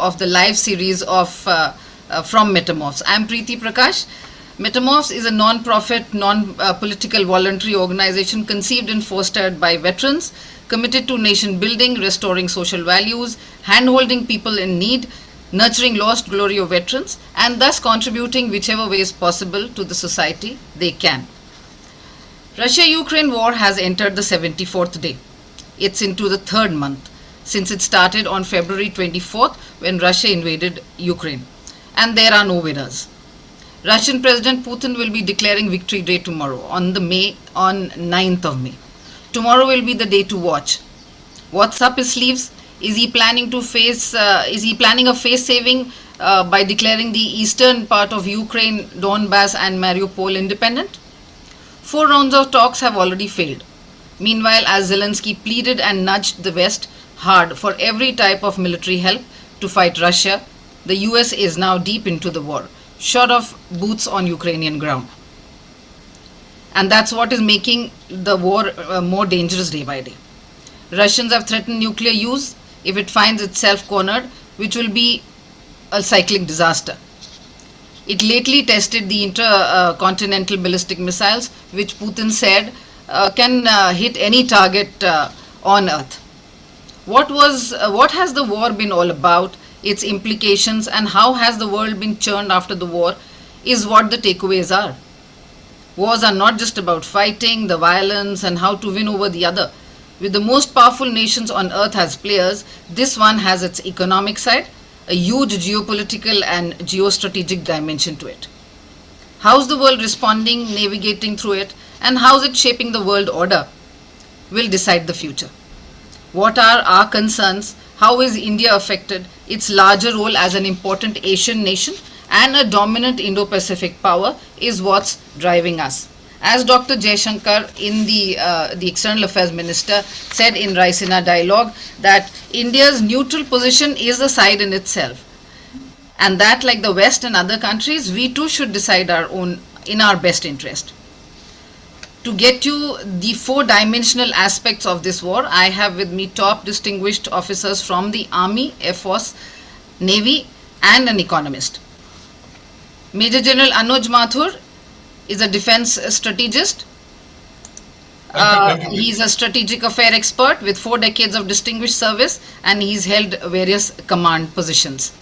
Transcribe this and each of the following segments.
of the live series of from Metamorphs. I'm Preeti Prakash. Metamorphs is a non-profit, non-political voluntary organization conceived and fostered by veterans, committed to nation building, restoring social values, hand-holding people in need, nurturing lost glory of veterans, and thus contributing whichever ways possible to the society they can. Russia-Ukraine war has entered the 74th day. It's into the third month since it started on February 24th when Russia invaded Ukraine. And there are no winners. Russian President Putin will be declaring Victory Day tomorrow on 9th of May. Tomorrow will be the day to watch. What's up his sleeves? Is he planning a face saving by declaring the eastern part of Ukraine, Donbass and Mariupol independent? 4 rounds of talks have already failed. Meanwhile, as Zelensky pleaded and nudged the West hard for every type of military help to fight Russia, the US is now deep into the war, short of boots on Ukrainian ground. And that's what is making the war more dangerous day by day. Russians have threatened nuclear use if it finds itself cornered, which will be a cyclic disaster. It lately tested the intercontinental ballistic missiles, which Putin said can hit any target on Earth. What has the war been all about? Its implications and how has the world been churned after the war is what the takeaways are. Wars are not just about fighting, the violence and how to win over the other. With the most powerful nations on earth as players, this one has its economic side, a huge geopolitical and geostrategic dimension to it. How's the world responding, navigating through it, and how's it shaping the world order will decide the future. What are our concerns? How is India affected? Its larger role as an important Asian nation and a dominant Indo-Pacific power is what's driving us. As Dr. Jaishankar, the External Affairs Minister, said in Raisina Dialogue that India's neutral position is a side in itself. And that, like the West and other countries, we too should decide our own in our best interest. To get you the 4-dimensional aspects of this war, I have with me top distinguished officers from the Army, Air Force, Navy, and an economist. Major General Anuj Mathur is a defense strategist. He's a strategic affair expert with 4 decades of distinguished service, and he's held various command positions.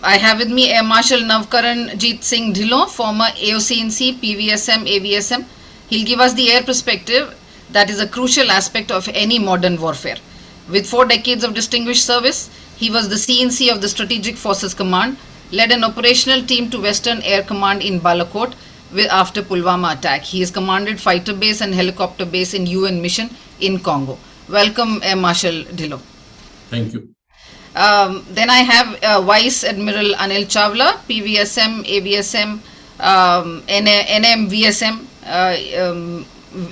I have with me Air Marshal Navkaran Jeet Singh Dhillon, former AOC-INC, PVSM, AVSM. He'll give us the air perspective that is a crucial aspect of any modern warfare. With 4 decades of distinguished service, he was the CNC of the Strategic Forces Command, led an operational team to Western Air Command in Balakot after Pulwama attack. He has commanded fighter base and helicopter base in UN mission in Congo. Welcome, Air Marshal Dhillon. Thank you. Then I have Vice Admiral Anil Chawla, PVSM, AVSM, NMVSM,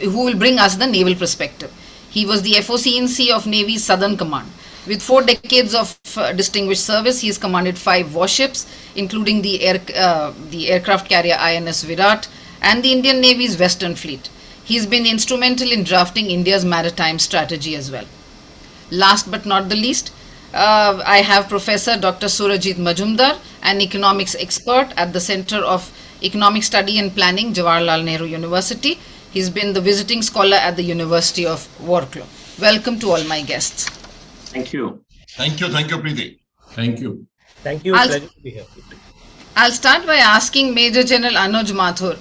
who will bring us the naval perspective. He was the FOC-INC of Navy's Southern Command. With 4 decades of distinguished service, he has commanded 5 warships, including the aircraft carrier INS Virat and the Indian Navy's Western Fleet. He has been instrumental in drafting India's maritime strategy as well. Last but not the least, I have Professor Dr. Surajit Majumdar, an economics expert at the Center of Economic Study and Planning, Jawaharlal Nehru University. He's been the visiting scholar at the University of Warsaw. Welcome to all my guests. Thank you. Thank you, Preeti. Thank you. Thank you. Pleasure to be here. I'll start by asking Major General Anuj Mathur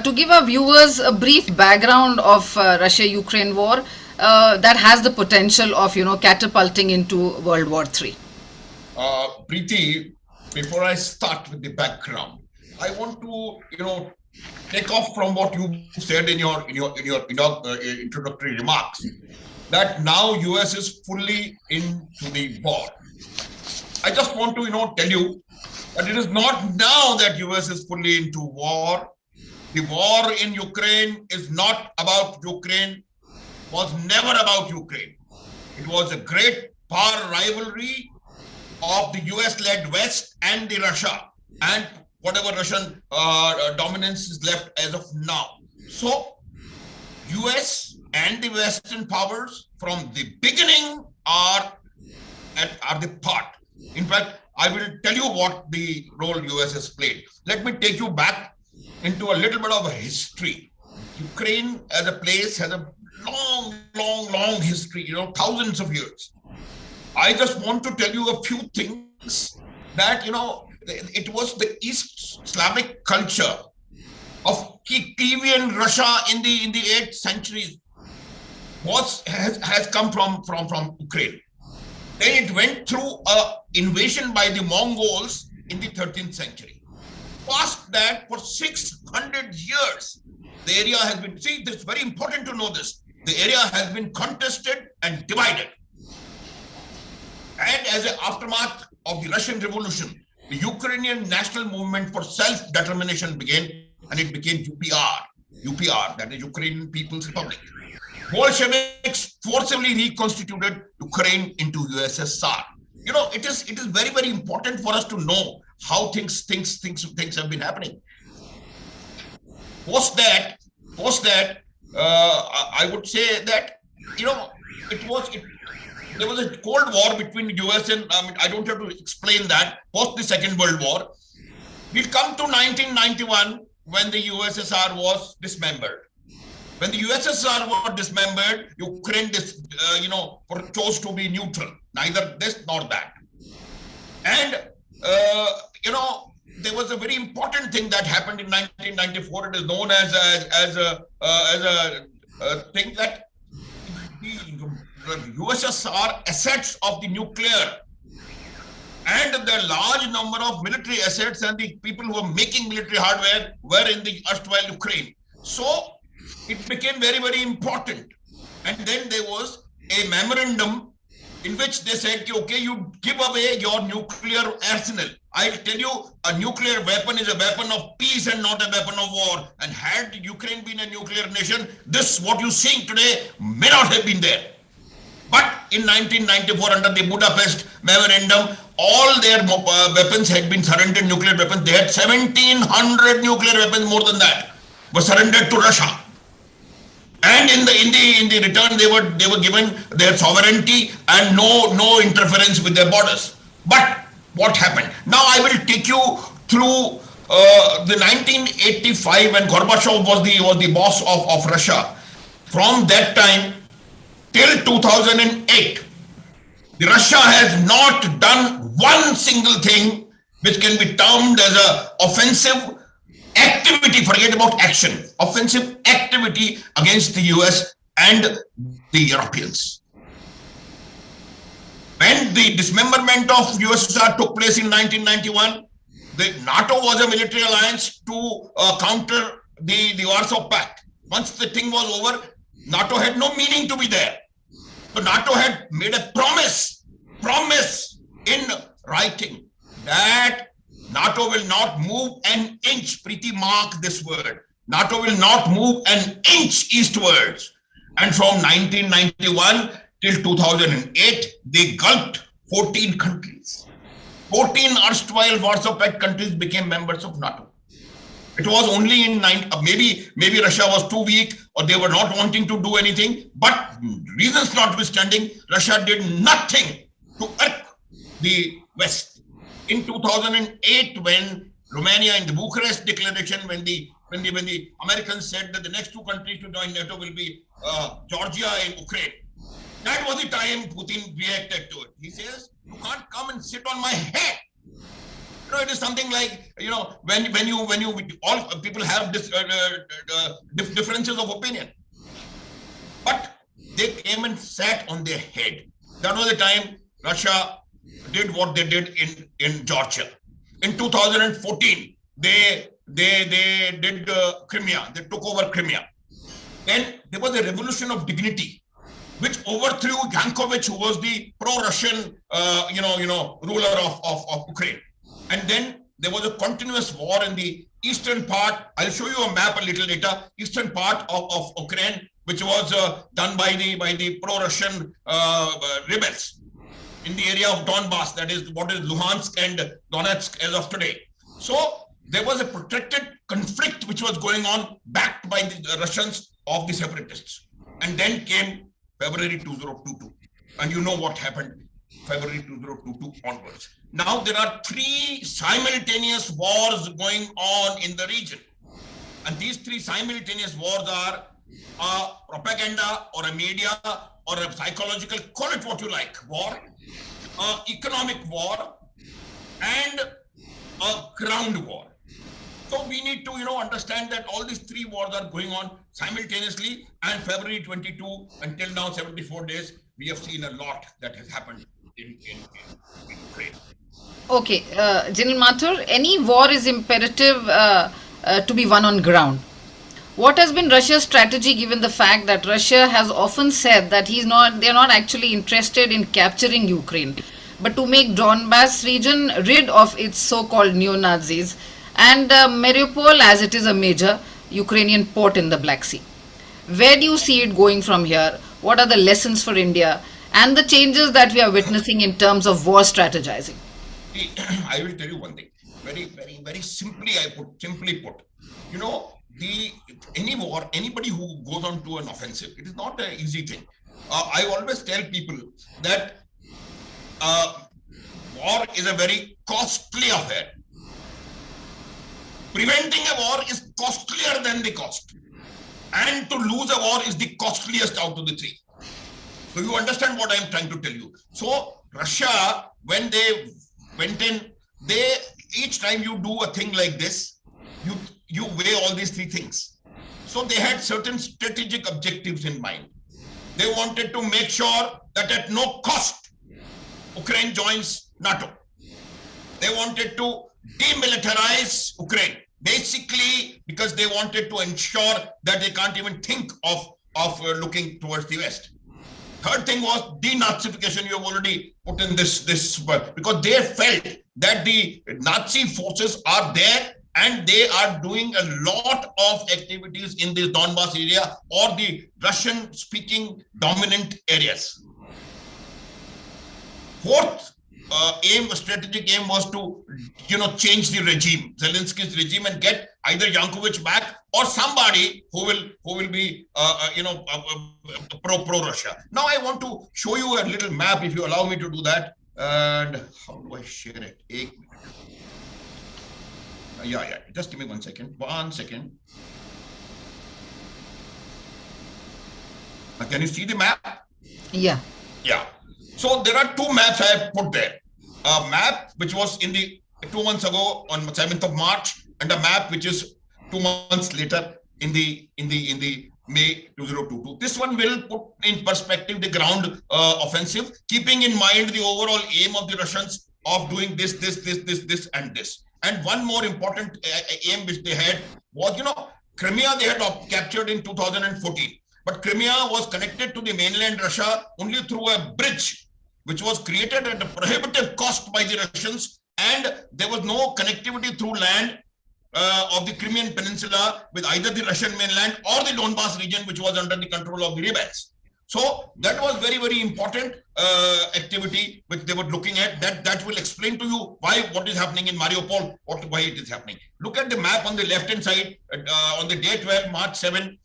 to give our viewers a brief background of Russia-Ukraine war that has the potential of, catapulting into World War III. Preeti, before I start with the background, I want to, take off from what you said in your introductory remarks, that now US is fully into the war. I just want to, tell you that it is not now that US is fully into war. The war in Ukraine is not about Ukraine, was never about Ukraine. It was a great power rivalry of the US-led West and the Russia and whatever Russian dominance is left as of now. So, US and the Western powers from the beginning are are the part. In fact, I will tell you what the role US has played. Let me take you back into a little bit of a history. Ukraine as a place has a long history, thousands of years. I just want to tell you a few things that, it was the East Slavic culture of Kievan Russia in the 8th century has come from Ukraine. Then it went through an invasion by the Mongols in the 13th century. Past that, for 600 years, the area has been, see, it's very important to know this, the area has been contested and divided. And as an aftermath of the Russian Revolution, the Ukrainian national movement for self-determination began, and it became UPR, that is Ukrainian People's Republic. Bolsheviks forcibly reconstituted Ukraine into USSR. It is very, very important for us to know how things have been happening. Post that, I would say that there was a Cold War between the US and I don't have to explain that. Post the Second World War, we come to 1991 when the USSR was dismembered. When the USSR was dismembered, Ukraine chose to be neutral, neither this nor that. And there was a very important thing that happened in 1994. It is known as a thing that the USSR assets of the nuclear and the large number of military assets and the people who were making military hardware were in the erstwhile Ukraine. So it became very, very important. And then there was a memorandum in which they said, okay, you give away your nuclear arsenal. I'll tell you, a nuclear weapon is a weapon of peace and not a weapon of war. And had Ukraine been a nuclear nation, this, what you're seeing today, may not have been there. But in 1994, under the Budapest Memorandum, all their weapons had been surrendered, nuclear weapons. They had 1,700 nuclear weapons, more than that, were surrendered to Russia. And in the return, they were given their sovereignty and no interference with their borders. But what happened? Now I will take you through the 1985 when Gorbachev was the boss of Russia. From that time till 2008, Russia has not done one single thing which can be termed as an offensive activity, forget about action, offensive activity against the US and the Europeans. When the dismemberment of USSR took place in 1991, the NATO was a military alliance to counter the Warsaw Pact. Once the thing was over, NATO had no meaning to be there. So NATO had made a promise in writing that NATO will not move an inch, Preeti, mark this word. NATO will not move an inch eastwards. And from 1991 till 2008, they gulped 14 countries. 14 erstwhile Warsaw Pact countries became members of NATO. It was only in maybe Russia was too weak or they were not wanting to do anything. But reasons notwithstanding, Russia did nothing to irk the West. In 2008, when Romania in the Bucharest Declaration, when the Americans said that the next two countries to join NATO will be Georgia and Ukraine, that was the time Putin reacted to it. He says, "You can't come and sit on my head." It is something like when you all people have differences of opinion, but they came and sat on their head. That was the time Russia did what they did in Georgia. In 2014, they did Crimea. They took over Crimea. Then there was a revolution of dignity, which overthrew Yankovich, who was the pro-Russian, ruler of Ukraine. And then there was a continuous war in the eastern part. I'll show you a map a little later. Eastern part of Ukraine, which was done by the pro-Russian rebels in the area of Donbass, that is what is Luhansk and Donetsk as of today. So there was a protracted conflict which was going on, backed by the Russians of the separatists. And then came February 2022. And you know what happened. February 2022 onwards. Now there are 3 simultaneous wars going on in the region. And these 3 simultaneous wars are a propaganda or a media or a psychological, call it what you like, war, economic war, and a ground war. So we need to, understand that all these 3 wars are going on simultaneously, and February 22 until now, 74 days, we have seen a lot that has happened in Ukraine. Okay, General Mathur, any war is imperative to be won on ground. What has been Russia's strategy, given the fact that Russia has often said that they're not actually interested in capturing Ukraine, but to make Donbas region rid of its so-called neo-Nazis, and Mariupol, as it is a major Ukrainian port in the Black Sea? Where do you see it going from here? What are the lessons for India and the changes that we are witnessing in terms of war strategizing? I will tell you one thing. Very, very, very simply put. Any war, anybody who goes on to an offensive, it is not an easy thing. I always tell people that war is a very costly affair. Preventing a war is costlier than the cost. And to lose a war is the costliest out of the 3. So you understand what I am trying to tell you. So Russia, when they went in, each time you do a thing like this, you weigh all these 3 things. So they had certain strategic objectives in mind. They wanted to make sure that at no cost, Ukraine joins NATO. They wanted to demilitarize Ukraine, basically because they wanted to ensure that they can't even think of looking towards the West. Third thing was denazification. You have already put in this because they felt that the Nazi forces are there and they are doing a lot of activities in the Donbas area or the Russian-speaking dominant areas. Fourth strategic aim was to, change the regime, Zelensky's regime, and get either Yankovic back or somebody who will be, pro-Russia. Now I want to show you a little map, if you allow me to do that. And how do I share it? Yeah. Just give me 1 second. 1 second. Can you see the map? Yeah. Yeah. So there are 2 maps I have put there. A map which was in the 2 months ago on 7th of March, and a map which is 2 months later in the May 2022. This one will put in perspective the ground offensive, keeping in mind the overall aim of the Russians of doing this, and this. And one more important aim which they had was, Crimea they had captured in 2014. But Crimea was connected to the mainland Russia only through a bridge, which was created at a prohibitive cost by the Russians, and there was no connectivity through land of the Crimean Peninsula with either the Russian mainland or the Donbas region, which was under the control of the rebels. So that was very, very important activity which they were looking at. That will explain to you what is happening in Mariupol, why it is happening. Look at the map on the left-hand side on the day 12, March 7.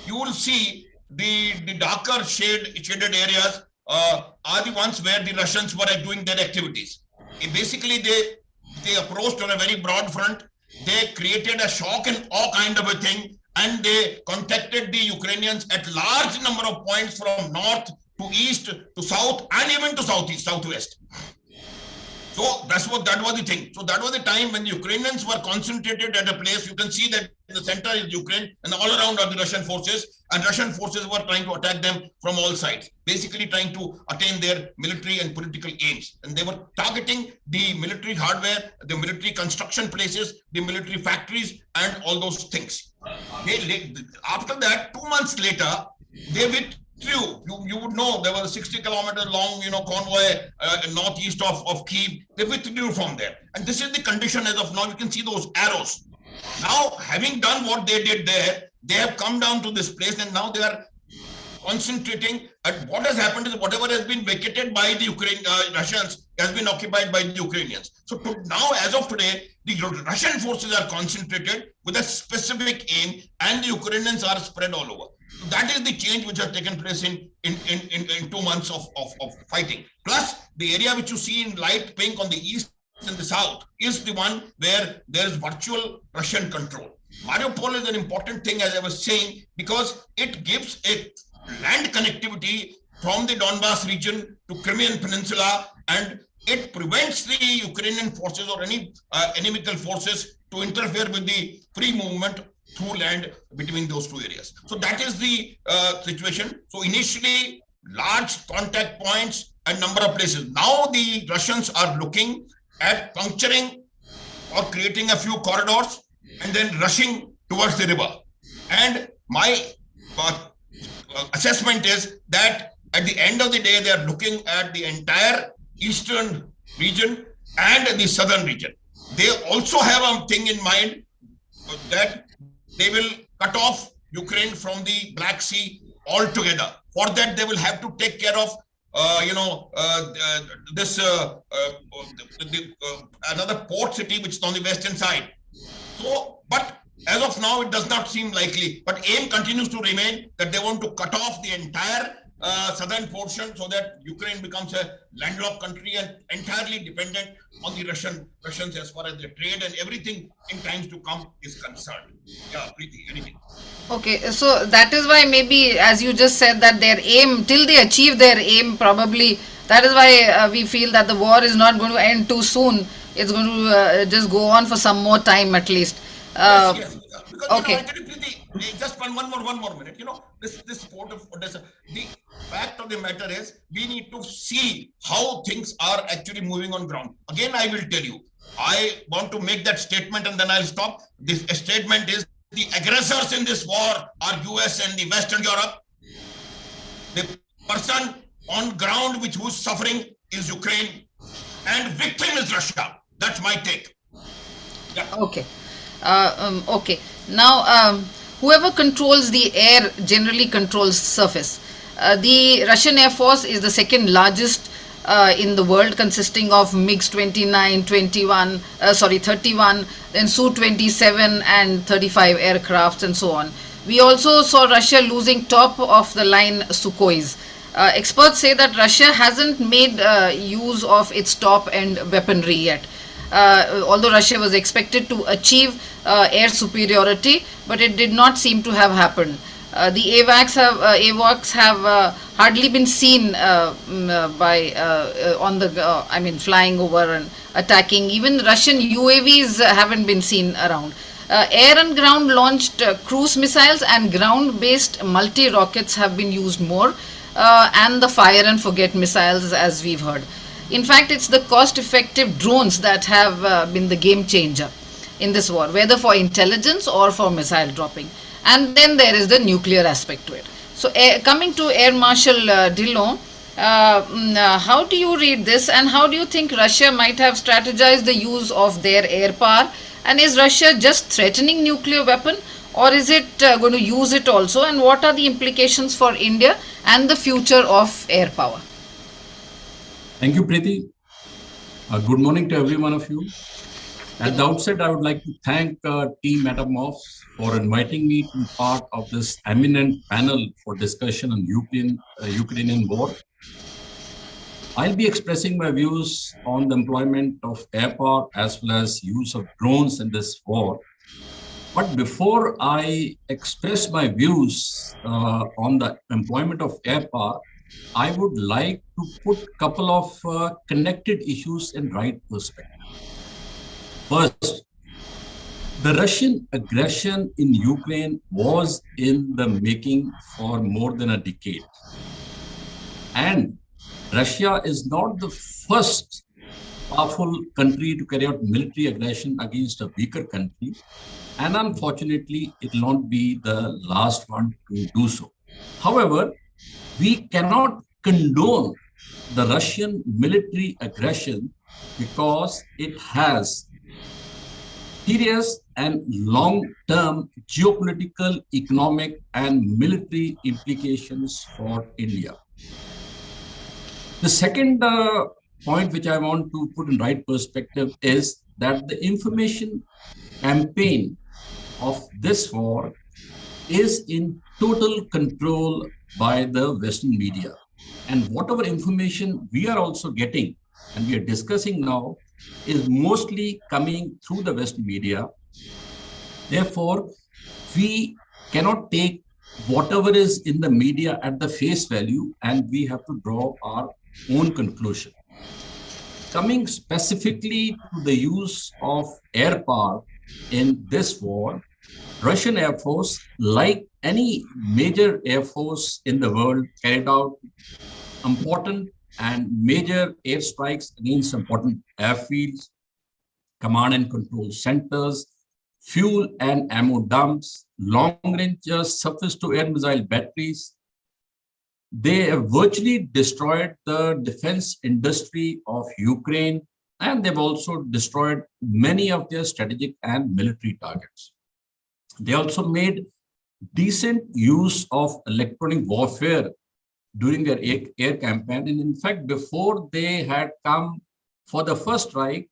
You will see the darker shaded areas are the ones where the Russians were doing their activities. Basically, they approached on a very broad front. They created a shock and awe kind of a thing, and they contacted the Ukrainians at large number of points from north to east to south and even to southwest. So that was the thing. So that was the time when the Ukrainians were concentrated at a place. You can see that in the center is Ukraine and all around are the Russian forces, and Russian forces were trying to attack them from all sides, basically trying to attain their military and political aims. And they were targeting the military hardware, the military construction places, the military factories, and all those things. After that, 2 months later, they withdrew. You would know there was a 60-kilometer long, convoy northeast of Kyiv. They withdrew from there, and this is the condition as of now. You can see those arrows. Now, having done what they did there, they have come down to this place, and now they are concentrating at what has happened is whatever has been vacated by the Russians has been occupied by the Ukrainians. So now, as of today, the Russian forces are concentrated with a specific aim, and the Ukrainians are spread all over. So that is the change which has taken place in 2 months of fighting. Plus, the area which you see in light pink on the east and the south is the one where there is virtual Russian control. Mariupol is an important thing, as I was saying, because it gives a land connectivity from the Donbas region to Crimean Peninsula, and it prevents the Ukrainian forces or any enemical forces to interfere with the free movement through land between those two areas. So that is the situation. So initially, large contact points and number of places. Now the Russians are looking at puncturing or creating a few corridors and then rushing towards the river. And my assessment is that at the end of the day, they are looking at the entire eastern region and the southern region. They also have a thing in mind that they will cut off Ukraine from the Black Sea altogether. For that, they will have to take care of another port city which is on the western side. So, but as of now, it does not seem likely. But aim continues to remain that they want to cut off the entire southern portion so that Ukraine becomes a landlocked country and entirely dependent on the Russians as far as their trade and everything in times to come is concerned. Yeah, Preeti, anything? Okay, so that is why maybe, as you just said, that their aim, till they achieve their aim, probably that is why we feel that the war is not going to end too soon. It's going to just go on for some more time at least. Yes. Because okay. Actually, Preeti, just one more minute. This port of Odessa. The fact of the matter is, we need to see how things are actually moving on ground. Again, I will tell you. I want to make that statement and then I'll stop. This statement is the aggressors in this war are US and the Western Europe. The person on ground who's suffering is Ukraine, and victim is Russia. That's my take. Yeah. Okay. Okay. Now, whoever controls the air generally controls surface. The Russian Air Force is the second largest in the world, consisting of MiGs 29, 31, then Su-27 and 35 aircrafts and so on. We also saw Russia losing top of the line Sukhois. Experts say that Russia hasn't made use of its top end weaponry yet. Although Russia was expected to achieve air superiority, but it did not seem to have happened. The AWACS have hardly been seen flying over and attacking. Even Russian UAVs haven't been seen around. Air and ground launched cruise missiles and ground-based multi-rockets have been used more, and the fire and forget missiles, as we've heard. In fact, it's the cost-effective drones that have been the game changer in this war, whether for intelligence or for missile dropping. And then there is the nuclear aspect to it. So coming to Air Marshal Dillon, how do you read this, and how do you think Russia might have strategized the use of their air power? And is Russia just threatening nuclear weapon, or is it going to use it also? And what are the implications for India and the future of air power? Thank you, Preeti. Good morning to every one of you. At the outset, I would like to thank Team Metamorphs for inviting me to be part of this eminent panel for discussion on Ukrainian war. I'll be expressing my views on the employment of air power as well as use of drones in this war. But before I express my views on the employment of air power, I would like to put a couple of connected issues in right perspective. First, the Russian aggression in Ukraine was in the making for more than a decade. And Russia is not the first powerful country to carry out military aggression against a weaker country. And unfortunately, it will not be the last one to do so. However, we cannot condone the Russian military aggression because it has serious and long-term geopolitical, economic, and military implications for India. The second point which I want to put in right perspective is that the information campaign of this war is in total control by the Western media. And whatever information we are also getting and we are discussing now is mostly coming through the Western media. Therefore, we cannot take whatever is in the media at the face value, and we have to draw our own conclusion. Coming specifically to the use of air power in this war, Russian Air Force, like any major air force in the world, carried out important and major airstrikes against important airfields, command and control centers, fuel and ammo dumps, long-range surface-to-air missile batteries. They have virtually destroyed the defense industry of Ukraine, and they've also destroyed many of their strategic and military targets. They also made decent use of electronic warfare during their air campaign. And in fact, before they had come for the first strike,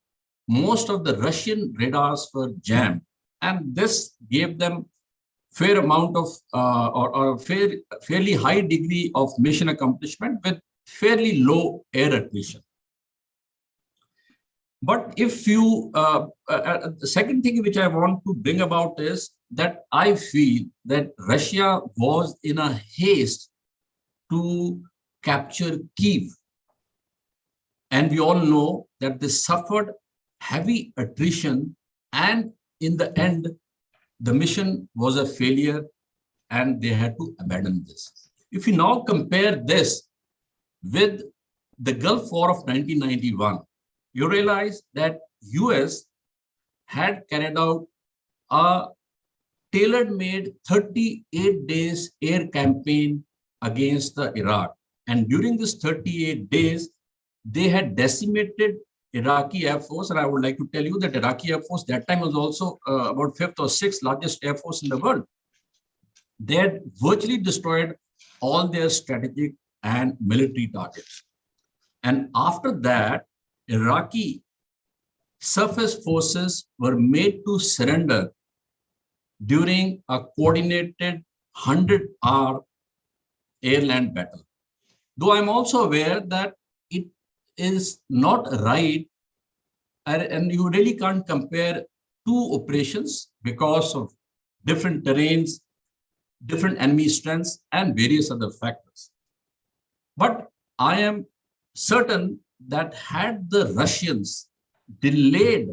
most of the Russian radars were jammed. And this gave them fair amount of fairly high degree of mission accomplishment with fairly low air attrition. But if you, the second thing which I want to bring about is that I feel that Russia was in a haste to capture Kyiv. And we all know that they suffered heavy attrition, and in the end, the mission was a failure and they had to abandon this. If you now compare this with the Gulf War of 1991, you realize that US had carried out a tailor-made 38 days air campaign against the Iraq. And during this 38 days, they had decimated Iraqi Air Force. And I would like to tell you that Iraqi Air Force that time was also about 5th or 6th largest Air Force in the world. They had virtually destroyed all their strategic and military targets. And after that, Iraqi surface forces were made to surrender during a coordinated 100-hour air-land battle. Though I'm also aware that it is not right, and you really can't compare two operations because of different terrains, different enemy strengths, and various other factors. But I am certain that had the Russians delayed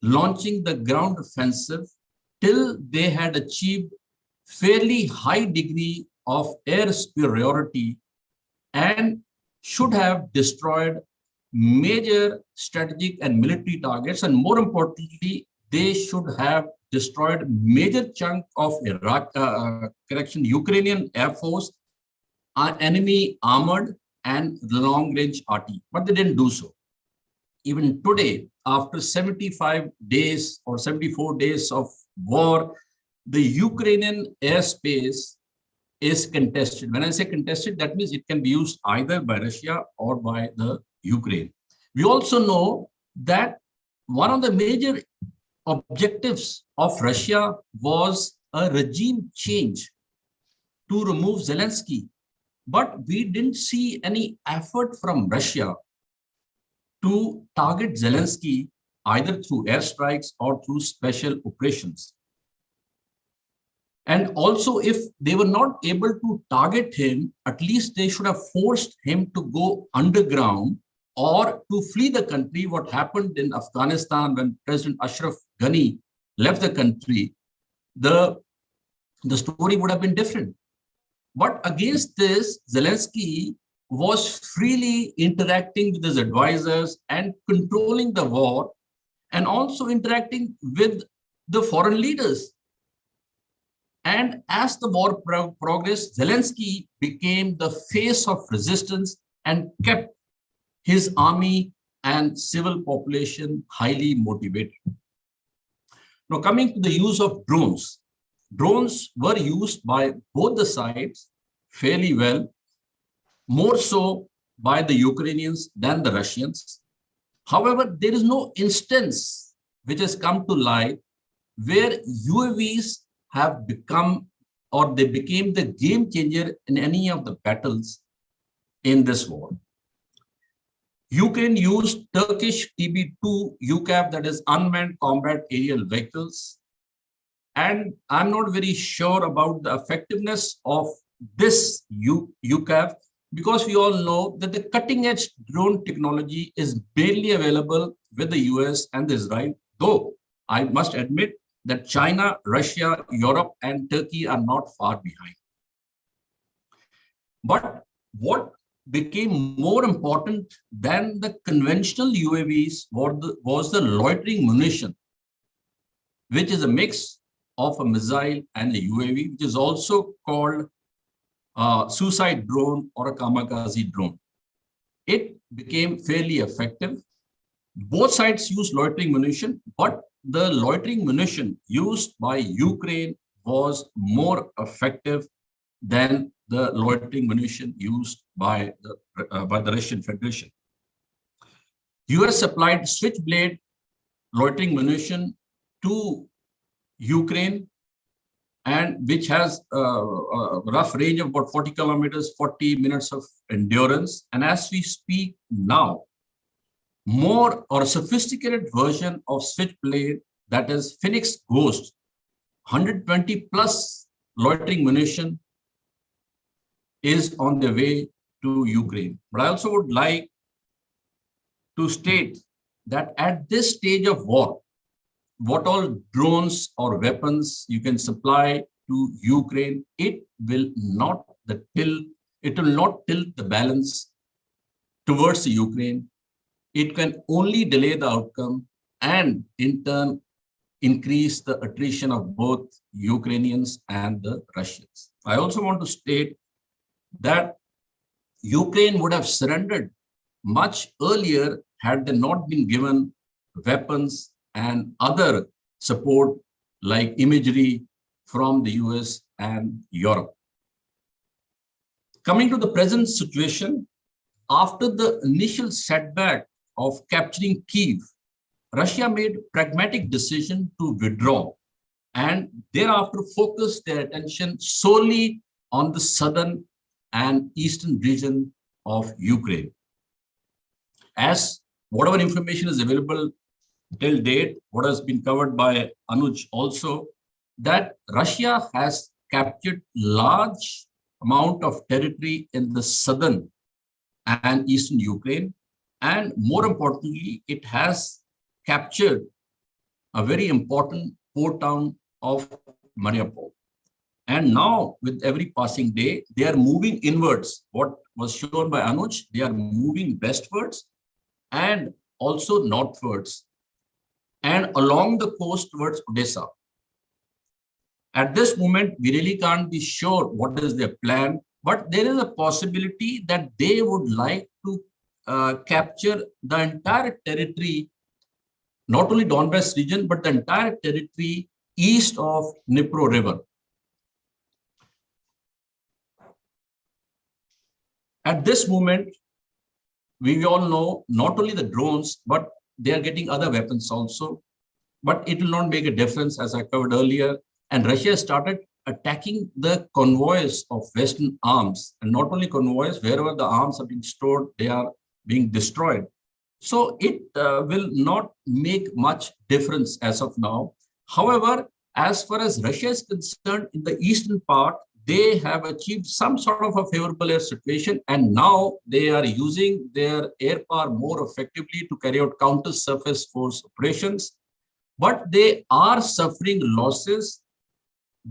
launching the ground offensive till they had achieved fairly high degree of air superiority and should have destroyed major strategic and military targets, and more importantly, they should have destroyed major chunk of Ukrainian Air Force, enemy armored and long-range RT, but they didn't do so. Even today, after 75 days or 74 days of war, the Ukrainian airspace is contested. When I say contested, that means it can be used either by Russia or by the Ukraine. We also know that one of the major objectives of Russia was a regime change to remove Zelensky. But we didn't see any effort from Russia to target Zelensky either through airstrikes or through special operations. And also, if they were not able to target him, at least they should have forced him to go underground or to flee the country. What happened in Afghanistan when President Ashraf Ghani left the country, the story would have been different. But against this, Zelensky was freely interacting with his advisors and controlling the war, and also interacting with the foreign leaders. And as the war progressed, Zelensky became the face of resistance and kept his army and civil population highly motivated. Now, coming to the use of drones. Drones were used by both the sides fairly well, more so by the Ukrainians than the Russians. However, there is no instance which has come to light where UAVs have become or they became the game changer in any of the battles in this war. Ukraine used Turkish TB2 UCAV, that is unmanned combat aerial vehicles. And I'm not very sure about the effectiveness of this UCAV because we all know that the cutting edge drone technology is barely available with the US and Israel, though I must admit that China, Russia, Europe, and Turkey are not far behind. But what became more important than the conventional UAVs was the loitering munition, which is a mix of a missile and a UAV, which is also called a suicide drone or a kamikaze drone. It became fairly effective. Both sides used loitering munition, but the loitering munition used by Ukraine was more effective than the loitering munition used by the Russian Federation. US supplied switchblade loitering munition to Ukraine, and which has a rough range of about 40 kilometers, 40 minutes of endurance. And as we speak now, more or a sophisticated version of switchblade, that is Phoenix Ghost, 120 plus loitering munition is on the way to Ukraine. But I also would like to state that at this stage of war, what all drones or weapons you can supply to Ukraine, it will not tilt the balance towards the Ukraine. It can only delay the outcome and in turn increase the attrition of both Ukrainians and the Russians. I also want to state that Ukraine would have surrendered much earlier had they not been given weapons and other support like imagery from the US and Europe. Coming to the present situation, after the initial setback of capturing Kyiv, Russia made a pragmatic decision to withdraw and thereafter focused their attention solely on the southern and eastern region of Ukraine. As whatever information is available till date, what has been covered by Anuj also, that Russia has captured large amount of territory in the southern and eastern Ukraine. And more importantly, it has captured a very important port town of Mariupol. And now, with every passing day, they are moving inwards. What was shown by Anuj, they are moving westwards and also northwards and along the coast towards Odessa. At this moment, we really can't be sure what is their plan, but there is a possibility that they would like to capture the entire territory, not only Donbass region, but the entire territory east of Dnipro River. At this moment, we all know not only the drones, but they are getting other weapons also. But it will not make a difference, as I covered earlier. And Russia started attacking the convoys of Western arms, and not only convoys, wherever the arms are being stored, they are being destroyed. So it will not make much difference as of now. However, as far as Russia is concerned, in the eastern part, they have achieved some sort of a favorable air situation, and now they are using their air power more effectively to carry out counter surface force operations. But they are suffering losses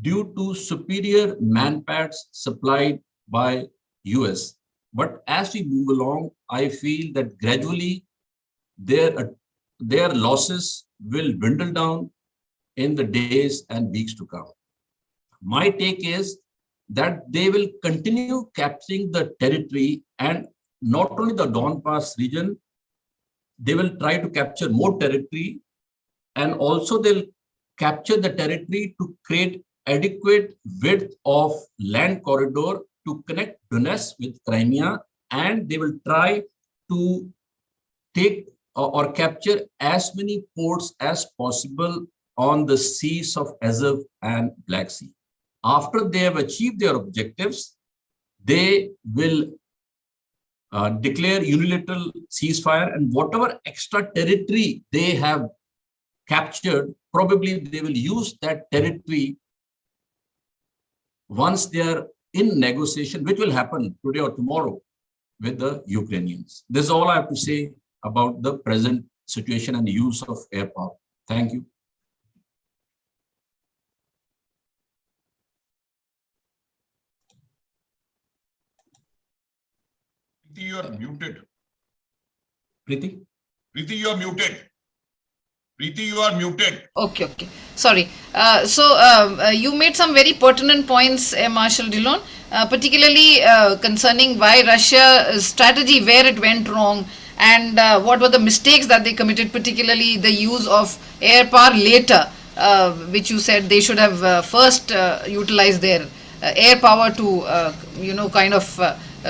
due to superior manpads supplied by US. But as we move along, I feel that gradually their losses will dwindle down in the days and weeks to come. My take is that they will continue capturing the territory, and not only the Donbass region, they will try to capture more territory, and also they'll capture the territory to create adequate width of land corridor to connect Donetsk with Crimea, and they will try to take or capture as many ports as possible on the seas of Azov and Black Sea. After they have achieved their objectives, they will declare unilateral ceasefire, and whatever extra territory they have captured, probably they will use that territory once they are in negotiation, which will happen today or tomorrow with the Ukrainians. This is all I have to say about the present situation and use of air power. Thank you. Preeti, you are muted. Preeti? Preeti, you are muted. Preeti, you are muted. Okay. Sorry. You made some very pertinent points, Marshal Dillon, particularly concerning why Russia's strategy, where it went wrong, and what were the mistakes that they committed, particularly the use of air power later, which you said they should have first utilized their air power to,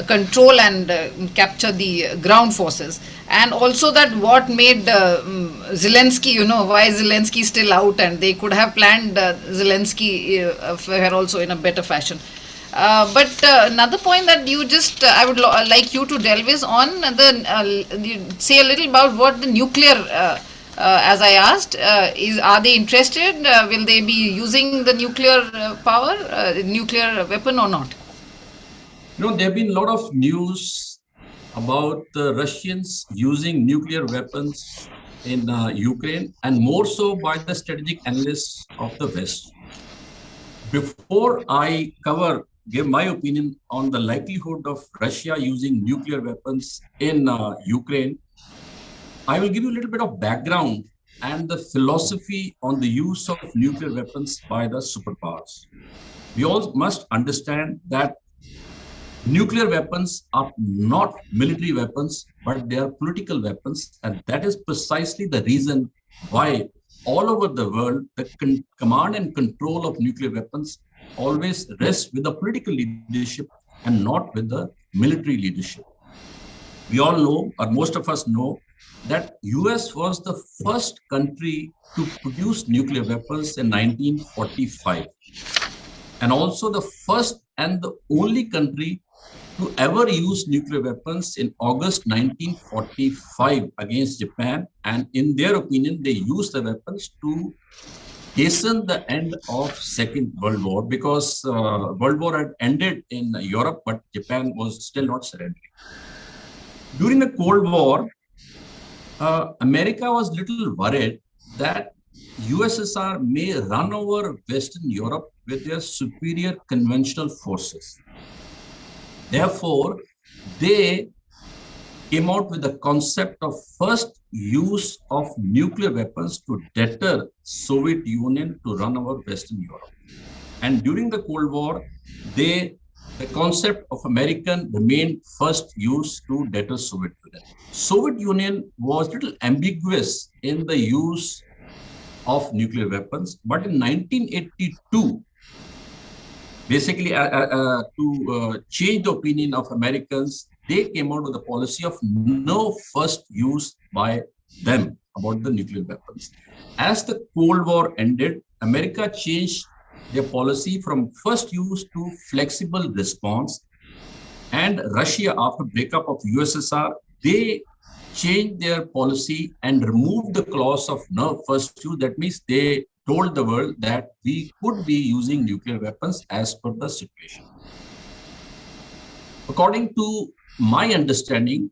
control and capture the ground forces. And also that what made Zelensky, why Zelensky is still out, and they could have planned Zelensky affair also in a better fashion. But another point that you just, I would like you to delve is on say a little about what the nuclear, as I asked, are they interested? Will they be using the nuclear power, nuclear weapon or not? There have been a lot of news about the Russians using nuclear weapons in Ukraine, and more so by the strategic analysts of the West. Before I give my opinion on the likelihood of Russia using nuclear weapons in Ukraine, I will give you a little bit of background and the philosophy on the use of nuclear weapons by the superpowers. We all must understand that nuclear weapons are not military weapons, but they are political weapons. And that is precisely the reason why all over the world, the command and control of nuclear weapons always rests with the political leadership and not with the military leadership. We all know, or most of us know, that US was the first country to produce nuclear weapons in 1945. And also the first and the only country to ever use nuclear weapons in August 1945 against Japan. And in their opinion, they used the weapons to hasten the end of Second World War, because World War had ended in Europe, but Japan was still not surrendering. During the Cold War, America was little worried that USSR may run over Western Europe with their superior conventional forces. Therefore, they came out with the concept of first use of nuclear weapons to deter Soviet Union to run over Western Europe. And during the Cold War, the concept of American remained first used to deter Soviet Union. Soviet Union was a little ambiguous in the use of nuclear weapons, but in 1982, basically to change the opinion of Americans, they came out with a policy of no first use by them about the nuclear weapons. As the Cold War ended, America changed their policy from first use to flexible response. And Russia, after breakup of USSR, they changed their policy and removed the clause of no first use. That means they told the world that we could be using nuclear weapons as per the situation. According to my understanding,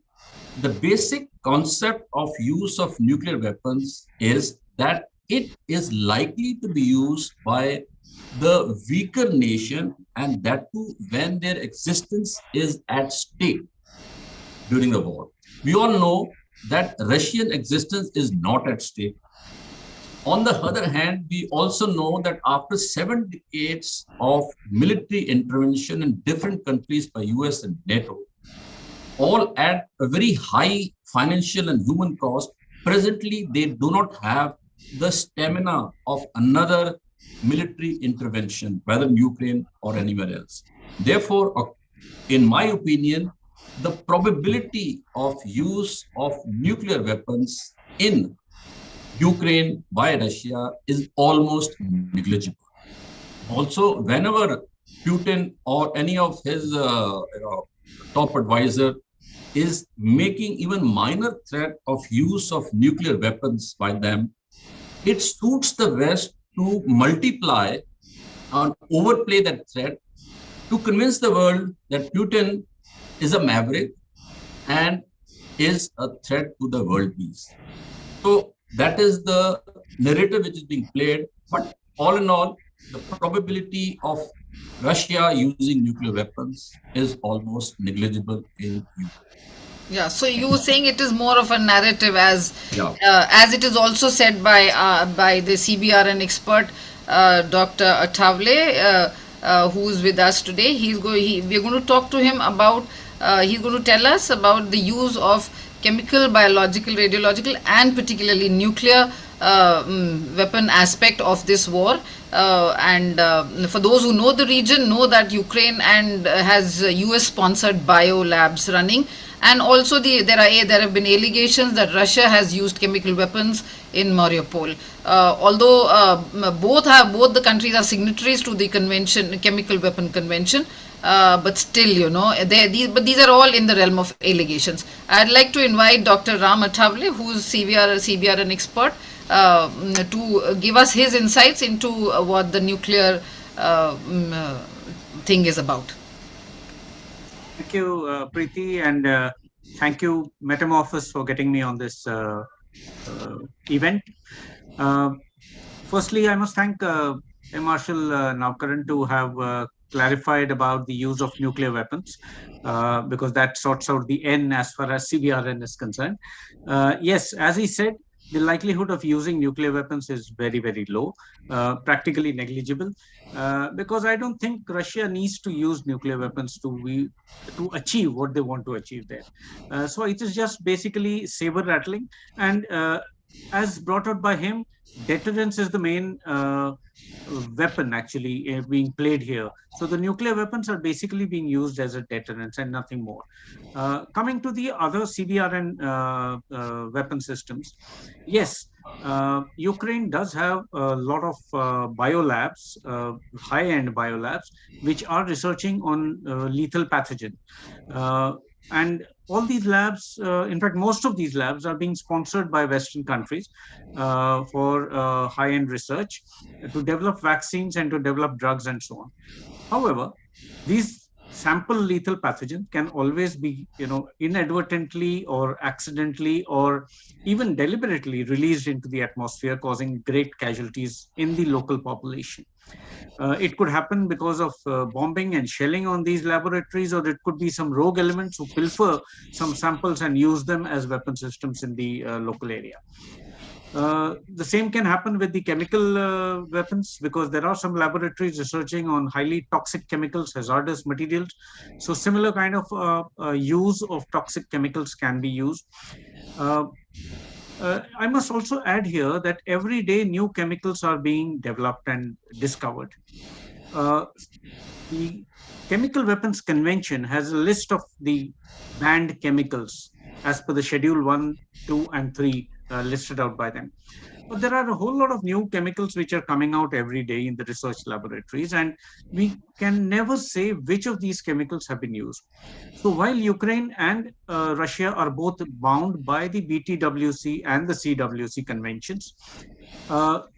the basic concept of use of nuclear weapons is that it is likely to be used by the weaker nation, and that too when their existence is at stake during the war. We all know that Russian existence is not at stake. On the other hand, we also know that after 7 decades of military intervention in different countries by US and NATO, all at a very high financial and human cost, presently they do not have the stamina of another military intervention, whether in Ukraine or anywhere else. Therefore, in my opinion, the probability of use of nuclear weapons in Ukraine by Russia is almost negligible. Also, whenever Putin or any of his top advisor is making even minor threat of use of nuclear weapons by them, it suits the West to multiply and overplay that threat to convince the world that Putin is a maverick and is a threat to the world peace. So that is the narrative which is being played. But all in all, the probability of Russia using nuclear weapons is almost negligible in Ukraine. Yeah, so you were saying it is more of a narrative, Yeah. as it is also said by the CBRN expert Dr. Athavle, who's with us today. We're going to talk to him about. He's going to tell us about the use of chemical, biological, radiological, and particularly nuclear weapon aspect of this war. And for those who know the region, know that Ukraine and has US sponsored bio labs running, and also there have been allegations that Russia has used chemical weapons in Mariupol. Although both the countries are signatories to the convention, chemical weapon convention, but still, these are all in the realm of allegations. I'd like to invite Dr. Ram Athavle, who's CBRN expert, to give us his insights into what the nuclear thing is about. Thank you, Preeti, and thank you, Metamorphes, for getting me on this event. Firstly, I must thank Air Marshal Navkaran to have clarified about the use of nuclear weapons, because that sorts out the N as far as CBRN is concerned. Yes, as he said, the likelihood of using nuclear weapons is very, very low, practically negligible, because I don't think Russia needs to use nuclear weapons to achieve what they want to achieve there. So it is just basically saber rattling, and as brought out by him, deterrence is the main weapon actually being played here. So the nuclear weapons are basically being used as a deterrence and nothing more. Coming to the other CBRN weapon systems, yes, Ukraine does have a lot of biolabs, high-end biolabs, which are researching on lethal pathogen. And all these labs, in fact, most of these labs are being sponsored by Western countries for high-end research to develop vaccines and to develop drugs and so on. However, these sample lethal pathogens can always be, inadvertently or accidentally or even deliberately released into the atmosphere, causing great casualties in the local population. It could happen because of bombing and shelling on these laboratories, or it could be some rogue elements who pilfer some samples and use them as weapon systems in the local area. The same can happen with the chemical weapons, because there are some laboratories researching on highly toxic chemicals, hazardous materials. So similar kind of use of toxic chemicals can be used. I must also add here that every day new chemicals are being developed and discovered. The Chemical Weapons Convention has a list of the banned chemicals as per the Schedule 1, 2, and 3 listed out by them. But there are a whole lot of new chemicals which are coming out every day in the research laboratories, and we can never say which of these chemicals have been used. So while Ukraine and Russia are both bound by the BTWC and the CWC conventions,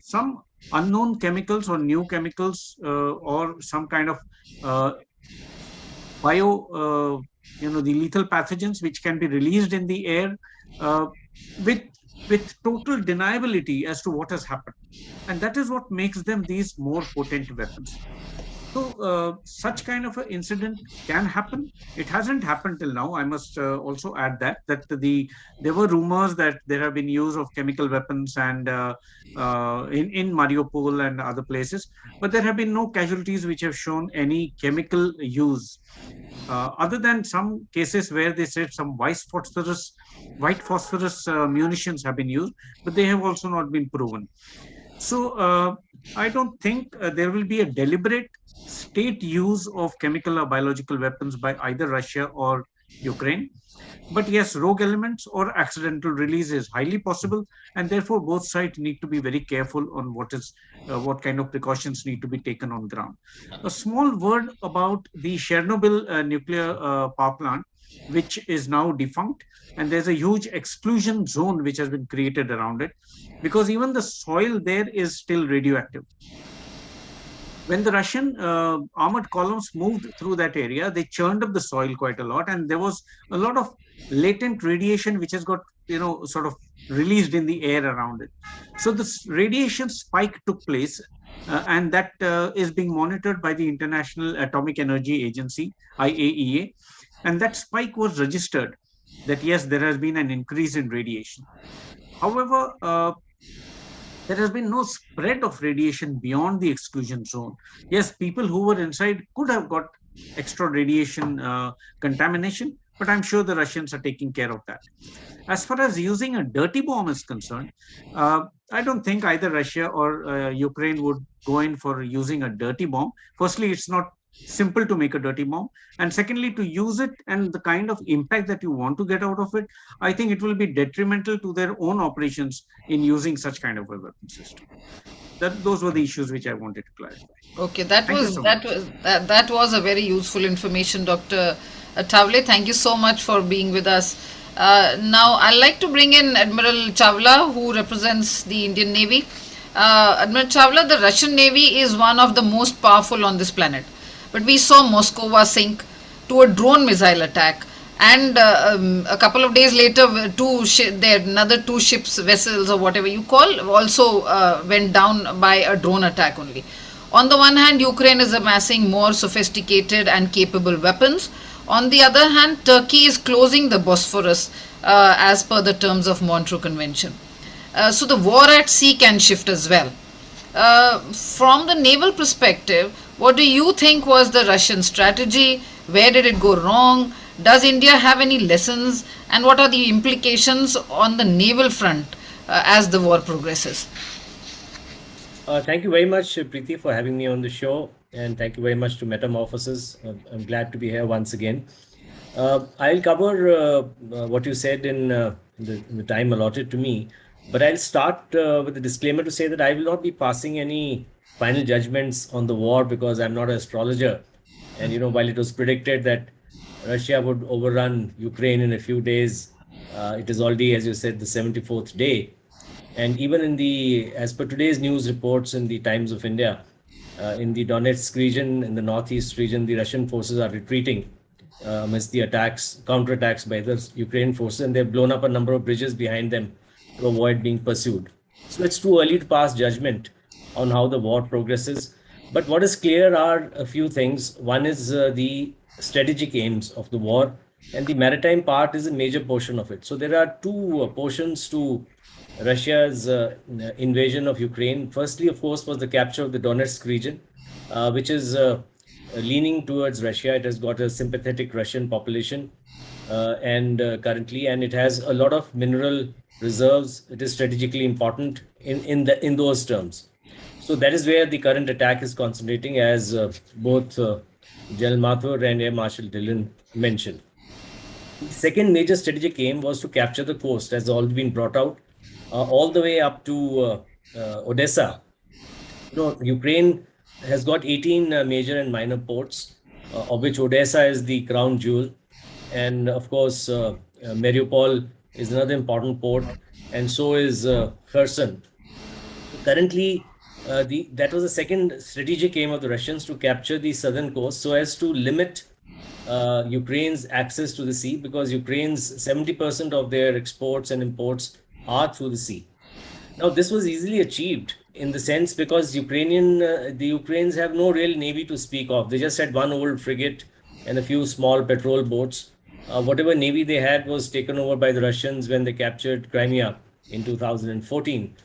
some unknown chemicals or new chemicals or some kind of the lethal pathogens which can be released in the air with total deniability as to what has happened. And that is what makes them these more potent weapons. So such kind of an incident can happen. It hasn't happened till now. I must also add that there were rumors that there have been use of chemical weapons and in Mariupol and other places, but there have been no casualties which have shown any chemical use, other than some cases where they said some white phosphorus munitions have been used, but they have also not been proven. So I don't think there will be a deliberate state use of chemical or biological weapons by either Russia or Ukraine. But yes, rogue elements or accidental release is highly possible, and therefore both sides need to be very careful on what kind of precautions need to be taken on ground. A small word about the Chernobyl nuclear power plant, which is now defunct, and there's a huge exclusion zone which has been created around it, because even the soil there is still radioactive. When the Russian armored columns moved through that area, they churned up the soil quite a lot, and there was a lot of latent radiation which has got sort of released in the air around it. So this radiation spike took place, and that is being monitored by the International Atomic Energy Agency, IAEA, and that spike was registered that yes, there has been an increase in radiation. However, there has been no spread of radiation beyond the exclusion zone. Yes, people who were inside could have got extra radiation contamination, but I'm sure the Russians are taking care of that. As far as using a dirty bomb is concerned, I don't think either Russia or Ukraine would go in for using a dirty bomb. Firstly, it's not simple to make a dirty bomb, and secondly, to use it and the kind of impact that you want to get out of it, I think it will be detrimental to their own operations in using such kind of a weapon system. Those were the issues which I wanted to clarify. Okay, that was a very useful information, Dr. Tavle. Thank you so much for being with us. Now, I'd like to bring in Admiral Chawla, who represents the Indian Navy. Admiral Chawla, the Russian Navy is one of the most powerful on this planet. But we saw Moscow sink to a drone missile attack, and a couple of days later, another two ships, vessels or whatever you call, also went down by a drone attack only. On the one hand, Ukraine is amassing more sophisticated and capable weapons. On the other hand, Turkey is closing the Bosphorus as per the terms of Montreux Convention. So the war at sea can shift as well. From the naval perspective, what do you think was the Russian strategy? Where did it go wrong? Does India have any lessons? And what are the implications on the naval front as the war progresses? Thank you very much, Preeti, for having me on the show. And thank you very much to Metamorphes. I'm glad to be here once again. I'll cover what you said in the time allotted to me. But I'll start with a disclaimer to say that I will not be passing any final judgments on the war because I'm not an astrologer. And, while it was predicted that Russia would overrun Ukraine in a few days, it is already, as you said, the 74th day. And even as per today's news reports in the Times of India, in the Donetsk region, in the northeast region, the Russian forces are retreating amidst the counterattacks by the Ukrainian forces, and they've blown up a number of bridges behind them to avoid being pursued. So it's too early to pass judgment on how the war progresses. But what is clear are a few things. One is the strategic aims of the war, and the maritime part is a major portion of it. So there are two portions to Russia's invasion of Ukraine. Firstly, of course, was the capture of the Donetsk region, which is leaning towards Russia. It has got a sympathetic Russian population and currently, and it has a lot of mineral reserves. It is strategically important in those terms. So that is where the current attack is concentrating, as both General Mathur and Air Marshal Dillon mentioned. The second major strategic aim was to capture the coast, as already been brought out, all the way up to Odessa. Ukraine has got 18 major and minor ports, of which Odessa is the crown jewel. And of course, Mariupol is another important port, and so is Kherson. Currently, that was the second strategic aim of the Russians, to capture the southern coast so as to limit Ukraine's access to the sea, because Ukraine's 70% of their exports and imports are through the sea. Now, this was easily achieved in the sense because the Ukrainians have no real navy to speak of. They just had one old frigate and a few small patrol boats. Whatever navy they had was taken over by the Russians when they captured Crimea in 2014.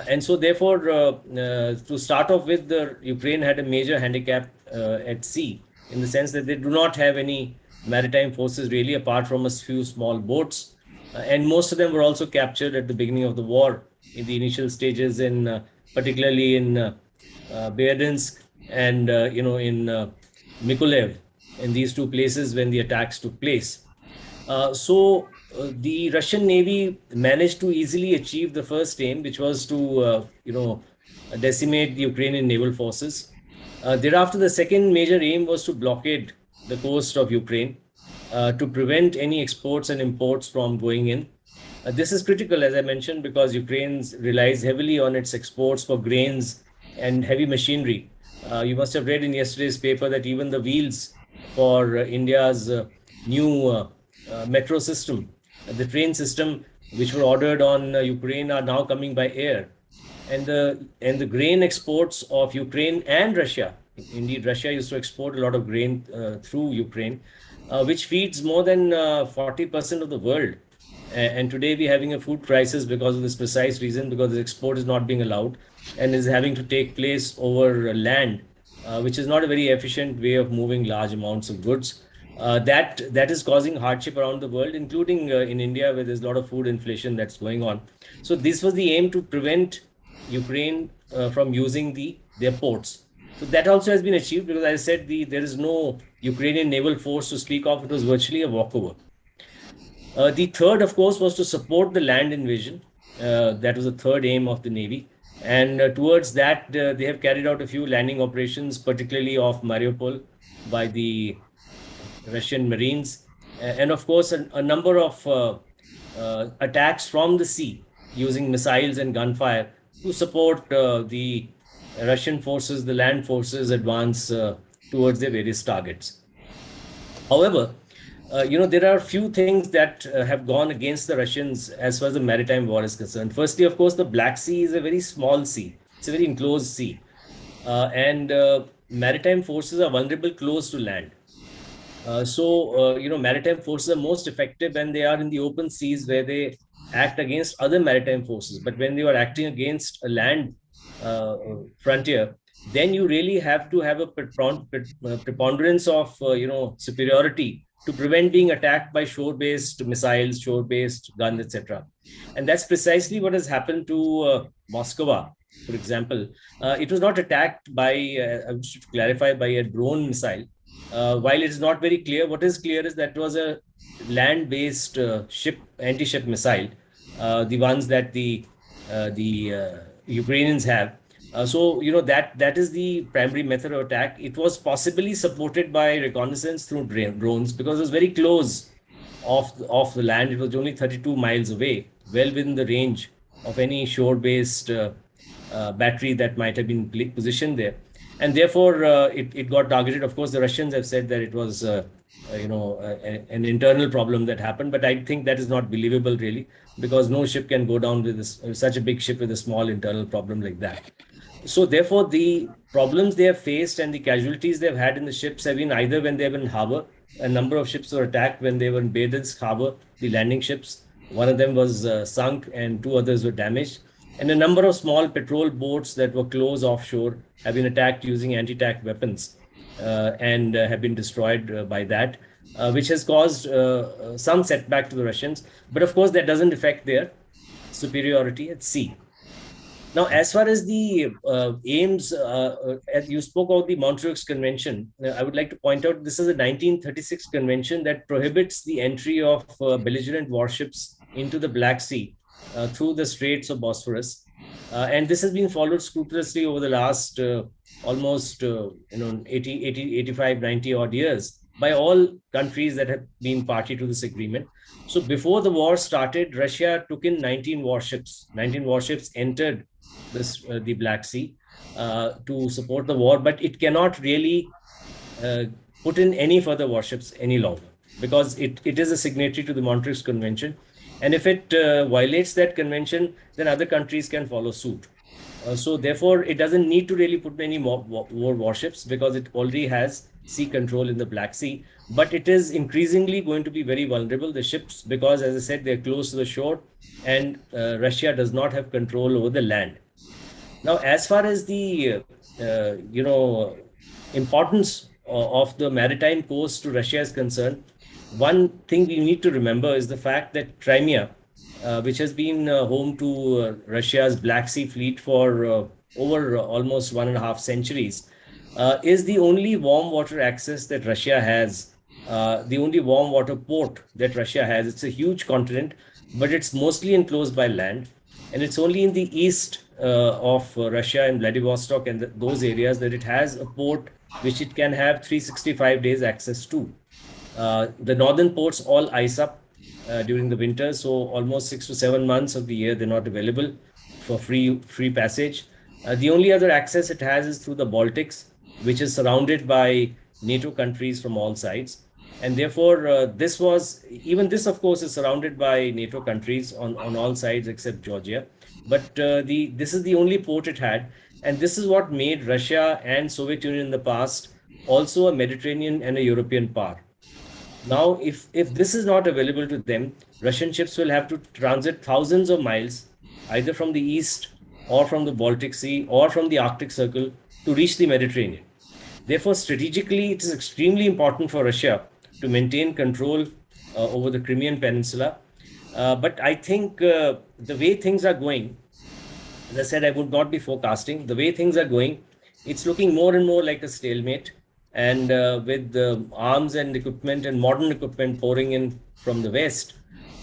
And so therefore, to start off with, the Ukraine had a major handicap at sea, in the sense that they do not have any maritime forces really, apart from a few small boats. And most of them were also captured at the beginning of the war in the initial stages, particularly in Berdyansk and in Mykolaiv, in these two places when the attacks took place. The Russian Navy managed to easily achieve the first aim, which was to decimate the Ukrainian naval forces. Thereafter, the second major aim was to blockade the coast of Ukraine to prevent any exports and imports from going in. This is critical, as I mentioned, because Ukraine relies heavily on its exports for grains and heavy machinery. You must have read in yesterday's paper that even the wheels for India's new metro system, the train system, which were ordered on Ukraine, are now coming by air. And the grain exports of Ukraine and Russia, indeed, Russia used to export a lot of grain through Ukraine, which feeds more than 40% of the world. And today we're having a food crisis because of this precise reason, because the export is not being allowed and is having to take place over land, which is not a very efficient way of moving large amounts of goods. That is causing hardship around the world, including in India, where there's a lot of food inflation that's going on. So this was the aim, to prevent Ukraine from using their ports. So that also has been achieved, because as I said, there is no Ukrainian naval force to speak of. It was virtually a walkover. The third, of course, was to support the land invasion. That was the third aim of the Navy. And towards that, they have carried out a few landing operations, particularly off Mariupol by the Russian Marines. And of course, a number of attacks from the sea using missiles and gunfire to support the Russian forces, the land forces, advance towards their various targets. However, there are a few things that have gone against the Russians as far as the maritime war is concerned. Firstly, of course, the Black Sea is a very small sea. It's a very enclosed sea. And maritime forces are vulnerable close to land. Maritime forces are most effective when they are in the open seas, where they act against other maritime forces. But when they are acting against a land frontier, then you really have to have a preponderance of superiority to prevent being attacked by shore-based missiles, shore-based guns, etc. And that's precisely what has happened to Moscow, for example. It was not attacked by, I should clarify, by a drone missile. While it is not very clear, what is clear is that it was a land-based anti-ship missile, the ones that the Ukrainians have. That is the primary method of attack. It was possibly supported by reconnaissance through drones, because it was very close off the land. It was only 32 miles away, well within the range of any shore-based battery that might have been positioned there. And therefore, it got targeted. Of course, the Russians have said that it was an internal problem that happened, but I think that is not believable really, because no ship can go down with such a big ship with a small internal problem like that. So therefore, the problems they have faced and the casualties they've had in the ships have been either when they have been in harbor. A number of ships were attacked when they were in Berdyansk harbor, the landing ships. One of them was sunk and two others were damaged. And a number of small patrol boats that were close offshore have been attacked using anti-tank weapons and have been destroyed by that, which has caused some setback to the Russians. But of course, that doesn't affect their superiority at sea. Now, as far as the aims, as you spoke of the Montreux Convention, I would like to point out this is a 1936 convention that prohibits the entry of belligerent warships into the Black Sea through the Straits of Bosphorus. And this has been followed scrupulously over the last almost 85, 90 odd years by all countries that have been party to this agreement. So before the war started, Russia took in 19 warships. 19 warships entered the Black Sea to support the war, but it cannot really put in any further warships any longer, because it is a signatory to the Montreux Convention. And if it violates that convention, then other countries can follow suit. So therefore, it doesn't need to really put any more warships because it already has sea control in the Black Sea. But it is increasingly going to be very vulnerable, the ships, because as I said, they're close to the shore, and Russia does not have control over the land. Now, as far as the importance of the maritime coast to Russia is concerned, one thing we need to remember is the fact that Crimea, which has been home to Russia's Black Sea Fleet for over almost 1.5 centuries, is the only warm water access that Russia has, the only warm water port that Russia has. It's a huge continent, but it's mostly enclosed by land. And it's only in the east of Russia and Vladivostok and those areas that it has a port which it can have 365 days access to. The northern ports all ice up during the winter, so almost 6 to 7 months of the year they're not available for free passage. The only other access it has is through the Baltics, which is surrounded by NATO countries from all sides. And therefore, this, of course, is surrounded by NATO countries on all sides except Georgia. But this is the only port it had. And this is what made Russia and Soviet Union in the past also a Mediterranean and a European power. Now, if this is not available to them, Russian ships will have to transit thousands of miles, either from the east or from the Baltic Sea or from the Arctic Circle to reach the Mediterranean. Therefore, strategically, it is extremely important for Russia to maintain control over the Crimean Peninsula. But I think the way things are going, as I said, I would not be forecasting. The way things are going, it's looking more and more like a stalemate. And with arms and equipment and modern equipment pouring in from the West,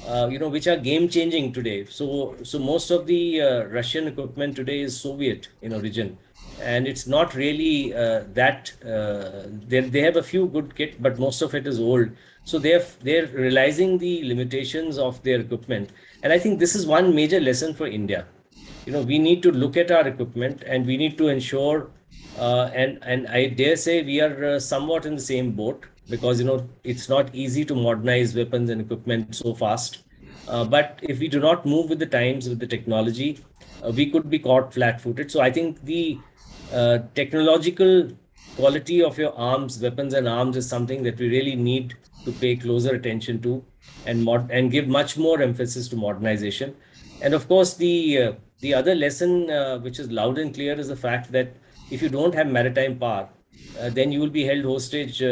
which are game changing today. So most of the Russian equipment today is Soviet in origin. And it's not really they have a few good kit, but most of it is old. So they're realizing the limitations of their equipment. And I think this is one major lesson for India. We need to look at our equipment and we need to ensure, and I dare say we are somewhat in the same boat because, it's not easy to modernize weapons and equipment so fast. But if we do not move with the times, with the technology, we could be caught flat-footed. So I think the technological quality of your arms, weapons and arms is something that we really need to pay closer attention to and give much more emphasis to modernization. And of course, the other lesson which is loud and clear is the fact that if you don't have maritime power, then you will be held hostage.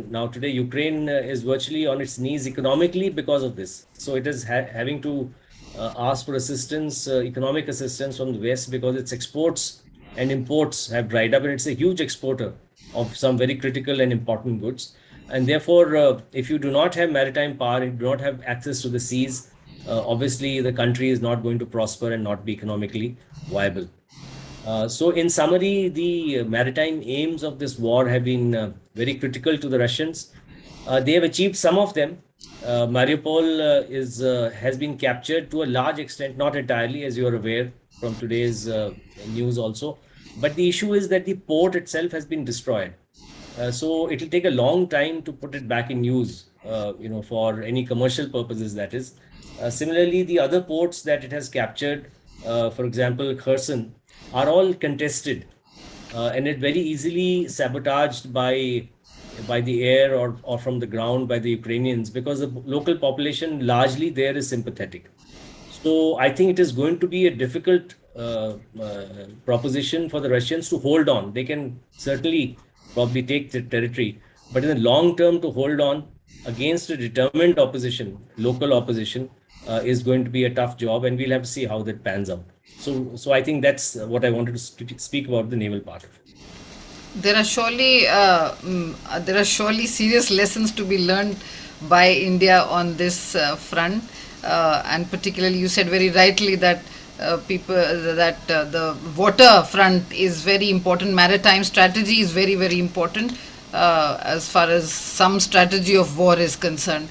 Now today, Ukraine is virtually on its knees economically because of this. So it is having to ask for assistance, economic assistance from the West because its exports and imports have dried up, and it's a huge exporter of some very critical and important goods. And therefore, if you do not have maritime power, you do not have access to the seas, obviously the country is not going to prosper and not be economically viable. So in summary, the maritime aims of this war have been very critical to the Russians. They have achieved some of them. Mariupol has been captured to a large extent, not entirely, as you are aware from today's news also. But the issue is that the port itself has been destroyed. So it will take a long time to put it back in use, for any commercial purposes, that is. Similarly, the other ports that it has captured, for example, Kherson, are all contested and it very easily sabotaged by the air or from the ground by the Ukrainians because the local population largely there is sympathetic. So I think it is going to be a difficult proposition for the Russians to hold on. They can certainly probably take the territory, but in the long term to hold on against a determined opposition, local opposition, is going to be a tough job, and we'll have to see how that pans out. So I think that's what I wanted to speak about the naval part of it. There are surely serious lessons to be learned by India on this front, and particularly you said very rightly that the water front is very important. Maritime strategy is very, very important as far as some strategy of war is concerned.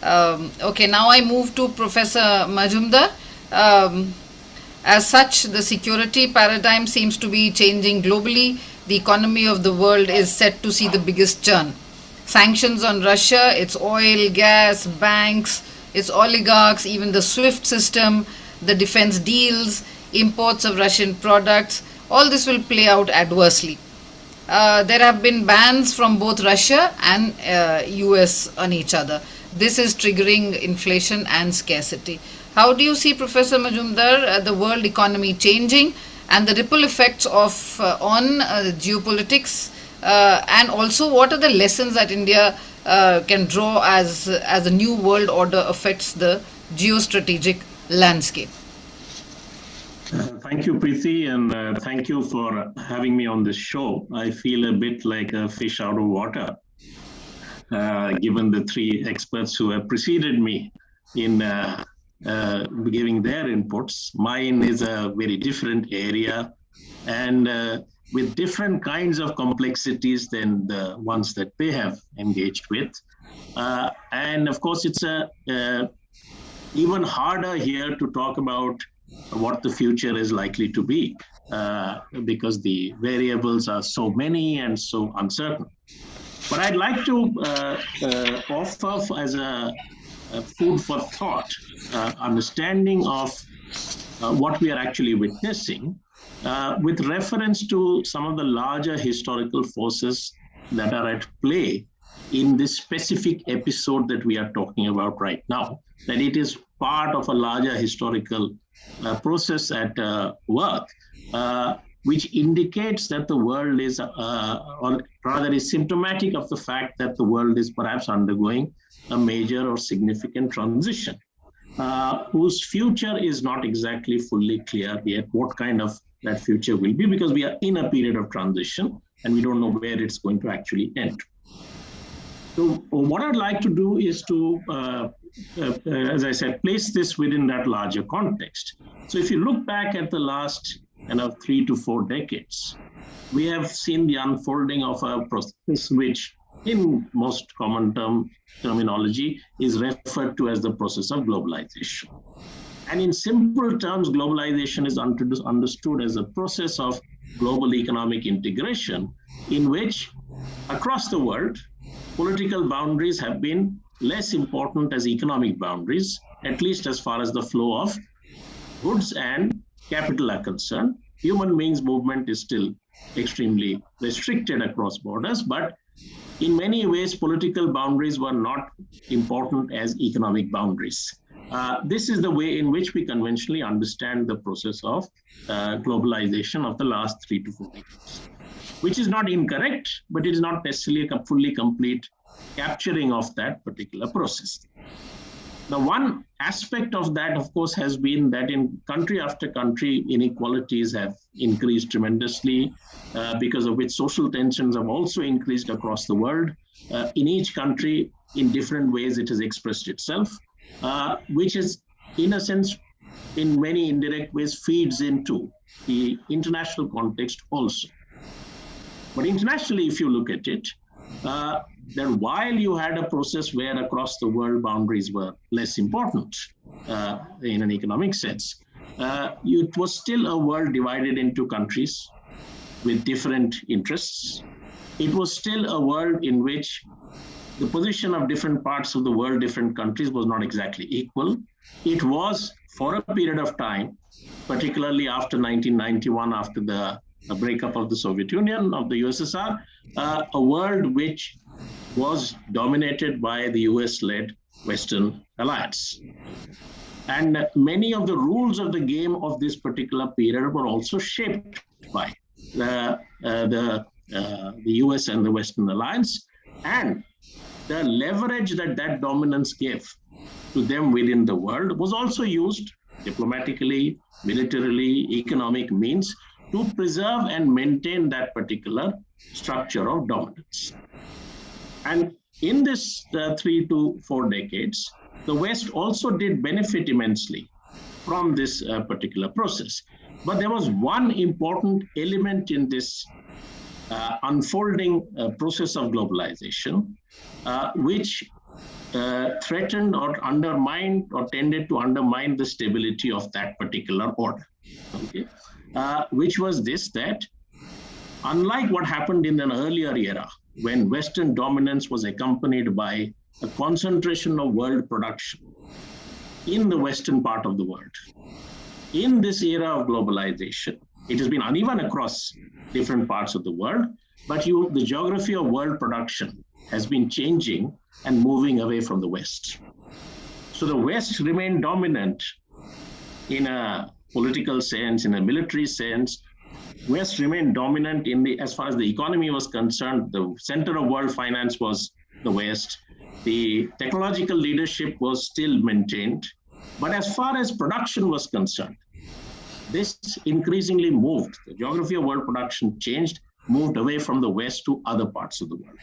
Okay, now I move to Professor Majumdar. As such, the security paradigm seems to be changing globally. The economy of the world is set to see the biggest churn. Sanctions on Russia, its oil, gas, banks, its oligarchs, even the SWIFT system, the defense deals, imports of Russian products, all this will play out adversely. There have been bans from both Russia and US on each other. This is triggering inflation and scarcity. How do you see, Professor Majumdar, the world economy changing and the ripple effects of on geopolitics, and also what are the lessons that India can draw as a new world order affects the geostrategic landscape? Thank you, Preeti, and thank you for having me on this show. I feel a bit like a fish out of water, given the three experts who have preceded me in giving their inputs. Mine is a very different area and with different kinds of complexities than the ones that they have engaged with. And of course, it's even harder here to talk about what the future is likely to be, because the variables are so many and so uncertain. But I'd like to offer as a food for thought, understanding of what we are actually witnessing, with reference to some of the larger historical forces that are at play in this specific episode that we are talking about right now, that it is part of a larger historical process at work, which indicates that the world is, or rather is symptomatic of the fact that the world is perhaps undergoing a major or significant transition, whose future is not exactly fully clear yet what kind of that future will be, because we are in a period of transition and we don't know where it's going to actually end. So what I'd like to do is to, as I said, place this within that larger context. So if you look back at the last 3 to 4 decades, we have seen the unfolding of a process which, in most common terminology, is referred to as the process of globalization. And in simple terms, globalization is understood as a process of global economic integration in which, across the world, political boundaries have been less important as economic boundaries, at least as far as the flow of goods and capital are concerned. Human beings movement is still extremely restricted across borders, but in many ways, political boundaries were not important as economic boundaries. This is the way in which we conventionally understand the process of globalization of the last 3 to 4 decades, which is not incorrect, but it is not necessarily a fully complete capturing of that particular process. The one aspect of that, of course, has been that in country after country, inequalities have increased tremendously, because of which social tensions have also increased across the world. In each country, in different ways, it has expressed itself, which is, in a sense, in many indirect ways, feeds into the international context also. But internationally, if you look at it, that while you had a process where across the world boundaries were less important in an economic sense, it was still a world divided into countries with different interests. It was still a world in which the position of different parts of the world, different countries, was not exactly equal. It was, for a period of time, particularly after 1991, after the breakup of the Soviet Union, of the USSR, a world which was dominated by the US-led Western alliance. And many of the rules of the game of this particular period were also shaped by the US and the Western alliance, and the leverage that that dominance gave to them within the world was also used diplomatically, militarily, economic means to preserve and maintain that particular structure of dominance. And in this 3 to 4 decades, the West also did benefit immensely from this particular process. But there was one important element in this unfolding process of globalization, which threatened or undermined or tended to undermine the stability of that particular order. Okay? Which was this, that unlike what happened in an earlier era, when Western dominance was accompanied by a concentration of world production in the Western part of the world, in this era of globalization, it has been uneven across different parts of the world, but the geography of world production has been changing and moving away from the West. So the West remained dominant in a political sense, in a military sense. West remained dominant as far as the economy was concerned. The center of world finance was the West. The technological leadership was still maintained. But as far as production was concerned, this increasingly moved. The geography of world production changed, moved away from the West to other parts of the world.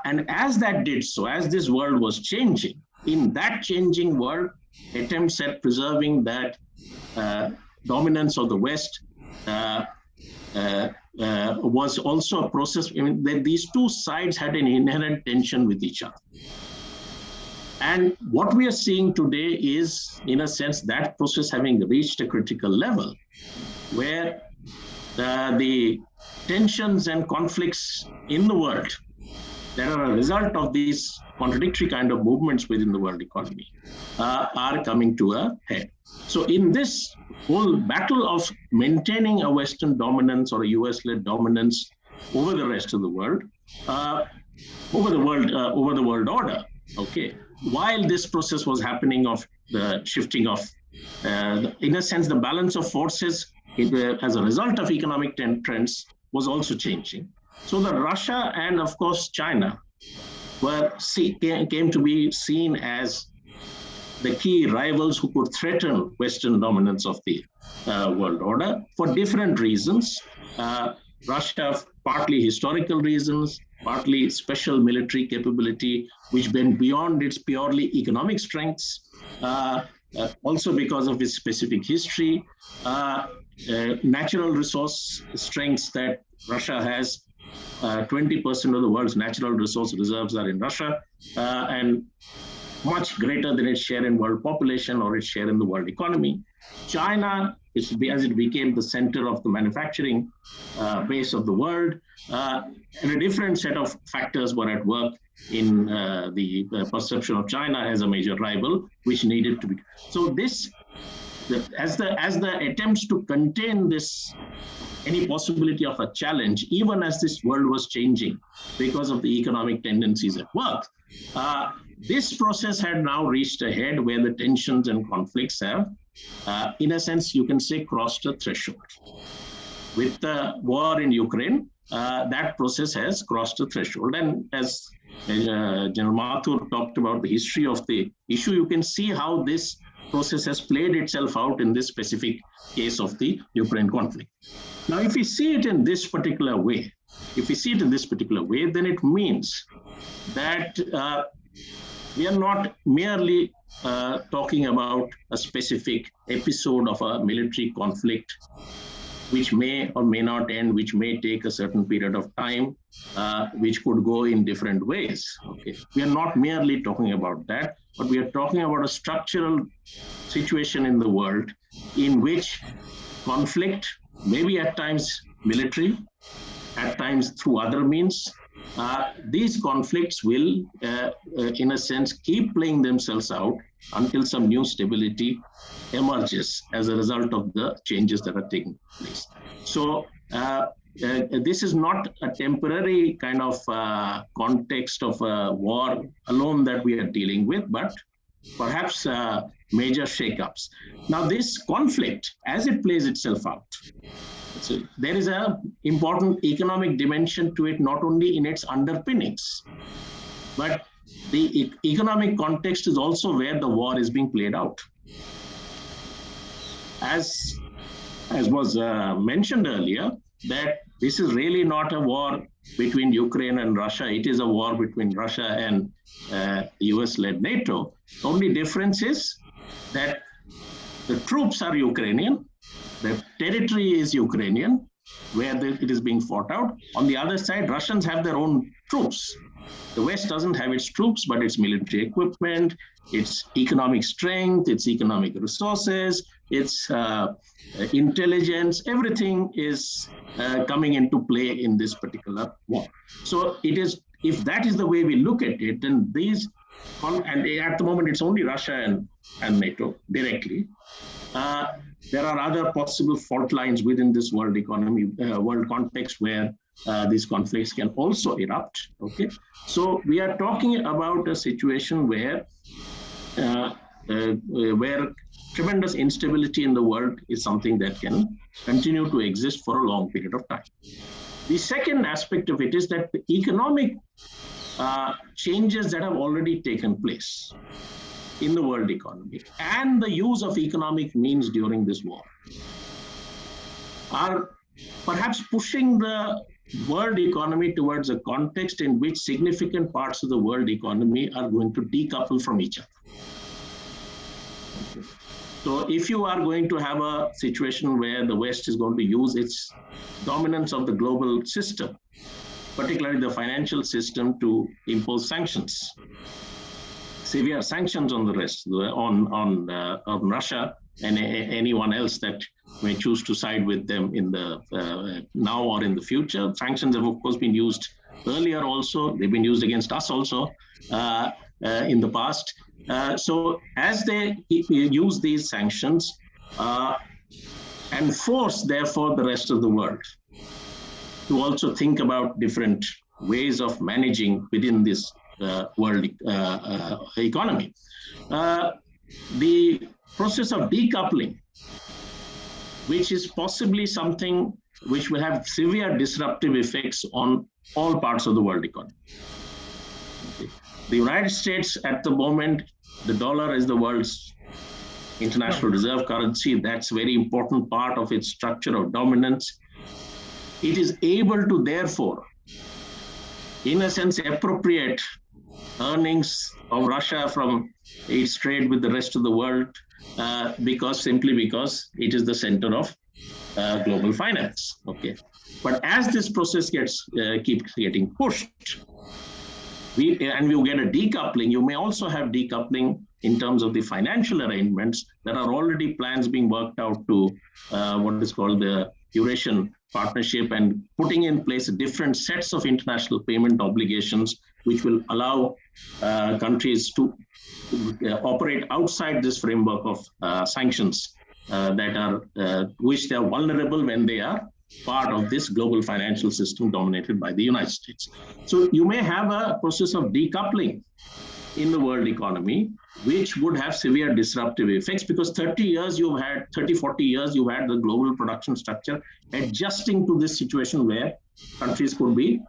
And as that did so, as this world was changing, in that changing world, attempts at preserving that dominance of the West was also a process. I mean, these two sides had an inherent tension with each other. And what we are seeing today is, in a sense, that process having reached a critical level, where the tensions and conflicts in the world that are a result of these contradictory kind of movements within the world economy are coming to a head. So in this whole battle of maintaining a Western dominance or a US-led dominance over the rest of the world, over the world order, okay, while this process was happening of the shifting of, in a sense, the balance of forces as a result of economic trends was also changing. So the Russia and, of course, China came to be seen as the key rivals who could threaten Western dominance of the world order for different reasons. Russia, partly historical reasons, partly special military capability, which went beyond its purely economic strengths, also because of its specific history, natural resource strengths that Russia has. 20% of the world's natural resource reserves are in Russia, and much greater than its share in world population or its share in the world economy. China, as it became the center of the manufacturing base of the world, and a different set of factors were at work in the perception of China as a major rival, which needed to be. So this, as the attempts to contain any possibility of a challenge, even as this world was changing because of the economic tendencies at work, this process had now reached a head where the tensions and conflicts have, in a sense, you can say, crossed a threshold. With the war in Ukraine, that process has crossed a threshold. And as General Mathur talked about the history of the issue, you can see how this process has played itself out in this specific case of the Ukraine conflict. Now, if we see it in this particular way, then it means that we are not merely talking about a specific episode of a military conflict, which may or may not end, which may take a certain period of time, which could go in different ways. Okay, we are not merely talking about that, but we are talking about a structural situation in the world in which conflict, maybe at times military, at times through other means, these conflicts will, in a sense, keep playing themselves out until some new stability emerges as a result of the changes that are taking place. So this is not a temporary kind of context of a war alone that we are dealing with, but perhaps major shakeups. Now, this conflict, as it plays itself out, so there is an important economic dimension to it, not only in its underpinnings, but the economic context is also where the war is being played out. As was mentioned earlier, that this is really not a war between Ukraine and Russia. It is a war between Russia and US-led NATO. The only difference is that the troops are Ukrainian, the territory is Ukrainian, where it is being fought out. On the other side, Russians have their own troops. The West doesn't have its troops, but its military equipment, its economic strength, its economic resources, its intelligence, everything is coming into play in this particular war. So it is, if that is the way we look at it, then these and at the moment it's only Russia and NATO directly. There are other possible fault lines within this world economy, world context where these conflicts can also erupt. Okay, so we are talking about a situation where tremendous instability in the world is something that can continue to exist for a long period of time. The second aspect of it is that the economic changes that have already taken place in the world economy and the use of economic means during this war are perhaps pushing the world economy towards a context in which significant parts of the world economy are going to decouple from each other. Okay. So if you are going to have a situation where the West is going to use its dominance of the global system, particularly the financial system, to impose sanctions, severe sanctions on the rest, on Russia and anyone else that may choose to side with them in the now or in the future. Sanctions have, of course, been used earlier also. They've been used against us also in the past. So as they use these sanctions and force, therefore, the rest of the world to also think about different ways of managing within this world economy. The process of decoupling, which is possibly something which will have severe disruptive effects on all parts of the world economy. Okay. The United States at the moment, the dollar is the world's international reserve currency. That's a very important part of its structure of dominance. It is able to, therefore, in a sense, appropriate earnings of Russia from its trade with the rest of the world simply because it is the center of global finance. Okay, but as this process keeps getting pushed, we get a decoupling. You may also have decoupling in terms of the financial arrangements. There are already plans being worked out to what is called the Eurasian Partnership, and putting in place different sets of international payment obligations, which will allow countries to operate outside this framework of sanctions that are which they are vulnerable when they are part of this global financial system dominated by the United States. So you may have a process of decoupling in the world economy, which would have severe disruptive effects, because 40 years you've had the global production structure adjusting to this situation where countries could be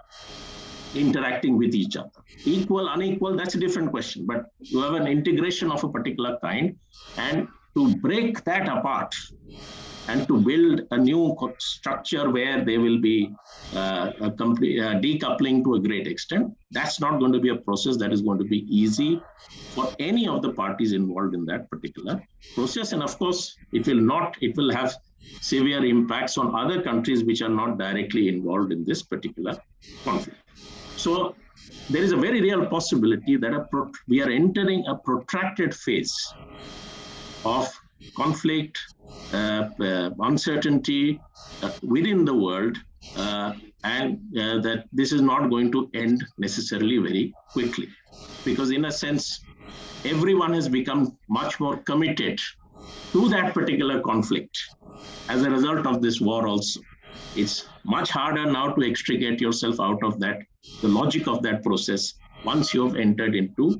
interacting with each other. Equal, unequal, that's a different question, but you have an integration of a particular kind, and to break that apart and to build a new structure where there will be a complete decoupling to a great extent, that's not going to be a process that is going to be easy for any of the parties involved in that particular process. And of course, it will have severe impacts on other countries which are not directly involved in this particular conflict. So there is a very real possibility that we are entering a protracted phase of conflict, uncertainty within the world, and that this is not going to end necessarily very quickly, because in a sense, everyone has become much more committed to that particular conflict as a result of this war also. It's much harder now to extricate yourself out of that, the logic of that process, once you've entered into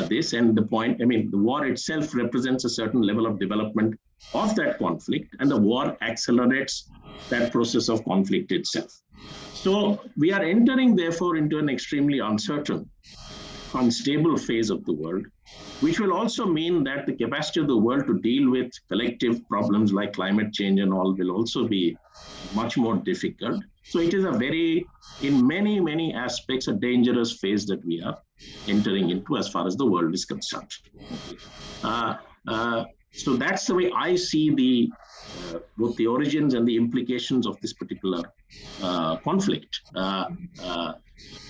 this. And the war itself represents a certain level of development of that conflict, and the war accelerates that process of conflict itself. So we are entering, therefore, into an extremely uncertain, unstable phase of the world, which will also mean that the capacity of the world to deal with collective problems like climate change and all will also be much more difficult. So it is in many, many aspects, a dangerous phase that we are entering into as far as the world is concerned. So that's the way I see both the origins and the implications of this particular conflict.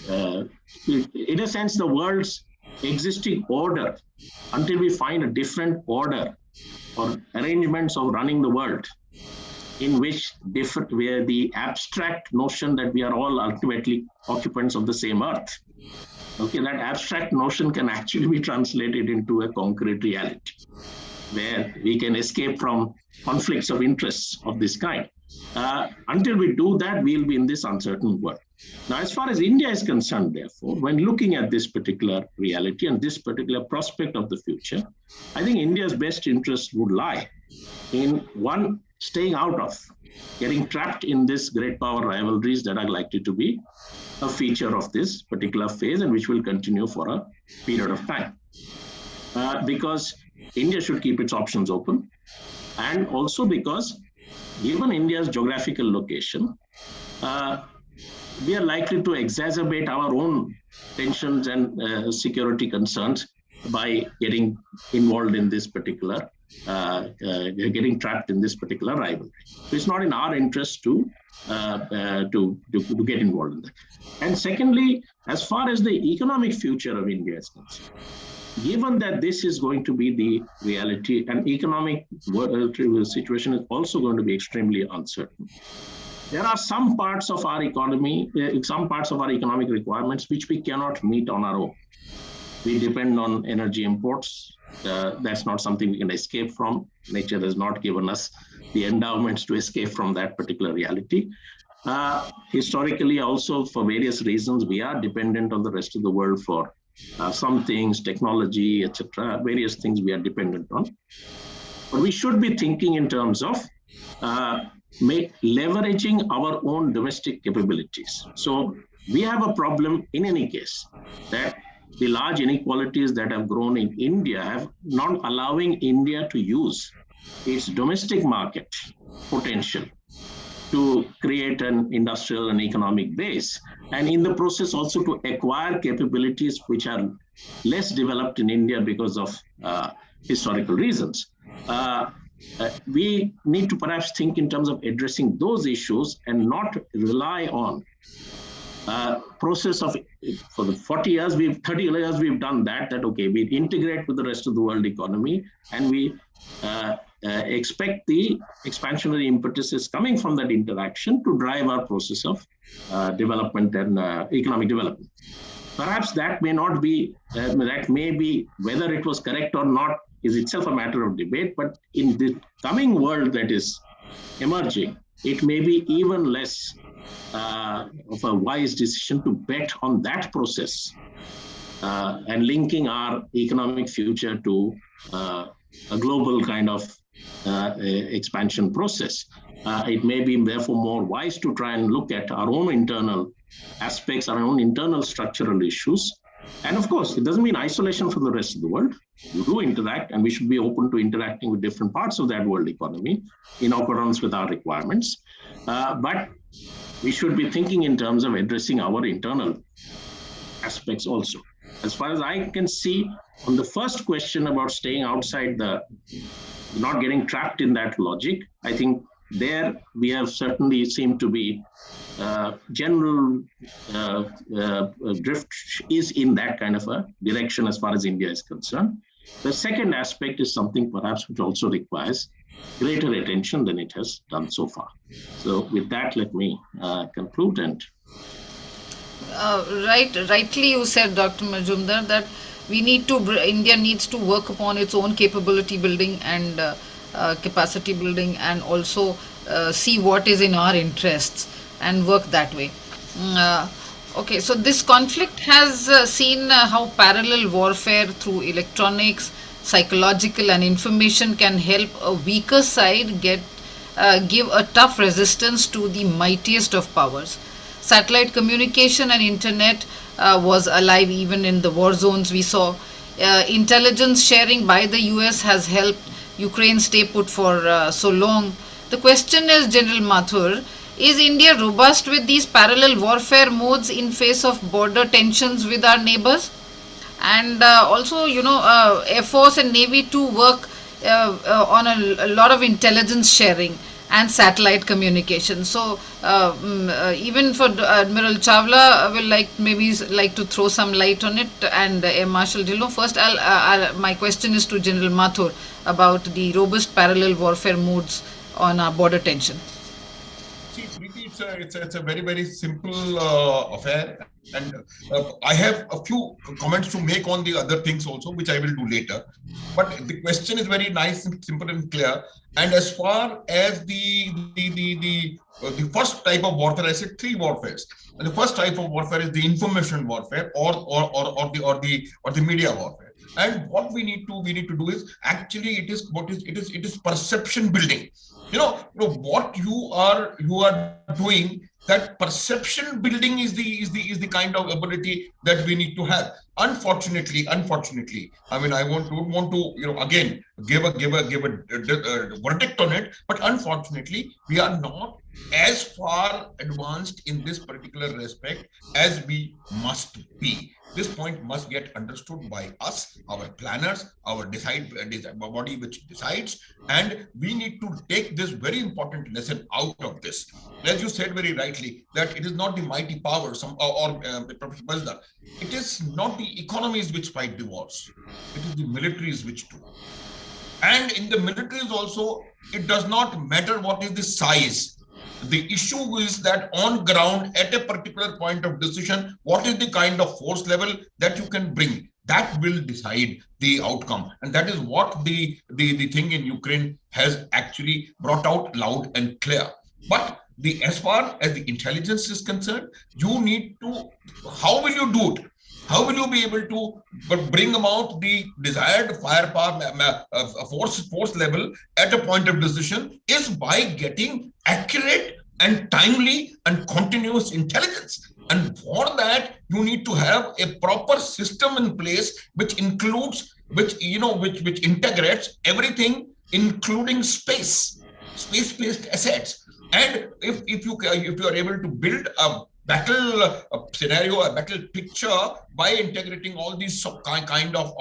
In a sense, the world's existing order, until we find a different order or arrangements of running the world, in which where the abstract notion that we are all ultimately occupants of the same earth Okay, that abstract notion can actually be translated into a concrete reality where we can escape from conflicts of interests of this kind. Until we do that, we'll be in this uncertain world. Now, as far as India is concerned, therefore, when looking at this particular reality and this particular prospect of the future, I think India's best interest would lie in one, staying out of, getting trapped in this great power rivalries that are likely to be a feature of this particular phase and which will continue for a period of time. Because India should keep its options open, and also because given India's geographical location, we are likely to exacerbate our own tensions and security concerns by getting involved in this particular, getting trapped in this particular rivalry. So it's not in our interest to get involved in that. And secondly, as far as the economic future of India is concerned, given that this is going to be the reality and economic situation is also going to be extremely uncertain, there are some parts of our economy, some parts of our economic requirements which we cannot meet on our own. We depend on energy imports. That's not something we can escape from. Nature has not given us the endowments to escape from that particular reality. Historically, also for various reasons, we are dependent on the rest of the world for some things, technology, etc. Various things we are dependent on. But we should be thinking in terms of leveraging our own domestic capabilities. So we have a problem in any case that the large inequalities that have grown in India have not allowing India to use its domestic market potential to create an industrial and economic base, and in the process also to acquire capabilities which are less developed in India because of historical reasons. We need to perhaps think in terms of addressing those issues and not rely on process of, for the 30 years we've done that okay, we integrate with the rest of the world economy and we expect the expansionary impetuses coming from that interaction to drive our process of development and economic development. Perhaps that may not be, that may be, whether it was correct or not is itself a matter of debate, but in the coming world that is emerging, it may be even less of a wise decision to bet on that process and linking our economic future to a global kind of expansion process. It may be therefore more wise to try and look at our own internal aspects, our own internal structural issues. And of course, it doesn't mean isolation from the rest of the world. We do interact, and we should be open to interacting with different parts of that world economy in accordance with our requirements. But we should be thinking in terms of addressing our internal aspects also. As far as I can see, on the first question about staying outside not getting trapped in that logic, I think there we have certainly seemed to be general drift is in that kind of a direction as far as India is concerned. The second aspect is something perhaps which also requires greater attention than it has done so far. So with that, let me conclude. And rightly you said, Dr. Majumdar, that India needs to work upon its own capability building and capacity building, and also see what is in our interests and work that way. Okay, so this conflict has seen how parallel warfare through electronics, psychological and information can help a weaker side give a tough resistance to the mightiest of powers. Satellite communication and internet was alive even in the war zones we saw. Intelligence sharing by the US has helped Ukraine stay put for so long. The question is, General Mathur, is India robust with these parallel warfare modes in face of border tensions with our neighbors? And also, Air Force and Navy too work on a lot of intelligence sharing and satellite communication. So even for Admiral Chawla, I will like to throw some light on it, and Air Marshal Dhillon. First, my question is to General Mathur about the robust parallel warfare modes on our border tension. See, Preeti, it's a very, very simple affair. And I have a few comments to make on the other things also, which I will do later. But the question is very nice and simple and clear. And as far as the first type of warfare, I said three warfares. And the first type of warfare is the information warfare or the media warfare. And what we need to do is actually it is perception building. What you are doing, that perception building is the kind of ability that we need to have. Unfortunately, I mean, I don't want to again give a verdict on it, but unfortunately we are not as far advanced in this particular respect as we must be. This point must get understood by us, our planners, our body which decides, and we need to take this very important lesson out of this. As you said very rightly, that it is not the mighty powers it is not the economies which fight the wars, it is the militaries which do. And in the militaries also, it does not matter what is the size. The issue is that on ground, at a particular point of decision, what is the kind of force level that you can bring? That will decide the outcome. And that is what the thing in Ukraine has actually brought out loud and clear. But as far as the intelligence is concerned, you need to, how will you do it? How will you be able to bring about the desired firepower force level at a point of decision is by getting accurate and timely and continuous intelligence. And for that, you need to have a proper system in place, which includes, which integrates everything, including space-based assets. And if you are able to build a battle scenario, a battle picture by integrating all these kind of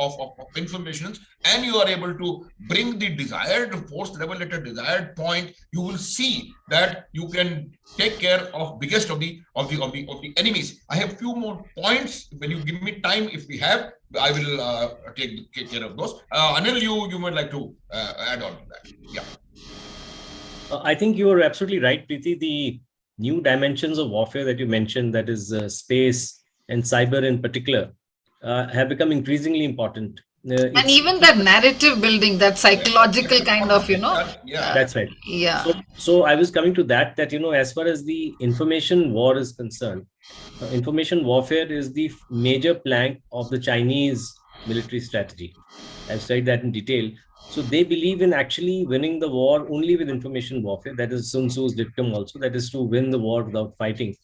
informations, and you are able to bring the desired force level at a desired point, you will see that you can take care of biggest of the enemies. I have few more points. When you give me time, if we have, I will take care of those. Anil, you might like to add on to that. Yeah. I think you are absolutely right, Preeti. The new dimensions of warfare that you mentioned, that is space and cyber in particular, have become increasingly important. And even that narrative building, that psychological kind of, Yeah. That's right. Yeah. So I was coming to that, as far as the information war is concerned, information warfare is the major plank of the Chinese military strategy. I've studied that in detail. So they believe in actually winning the war only with information warfare. That is Sun Tzu's dictum also, that is to win the war without fighting.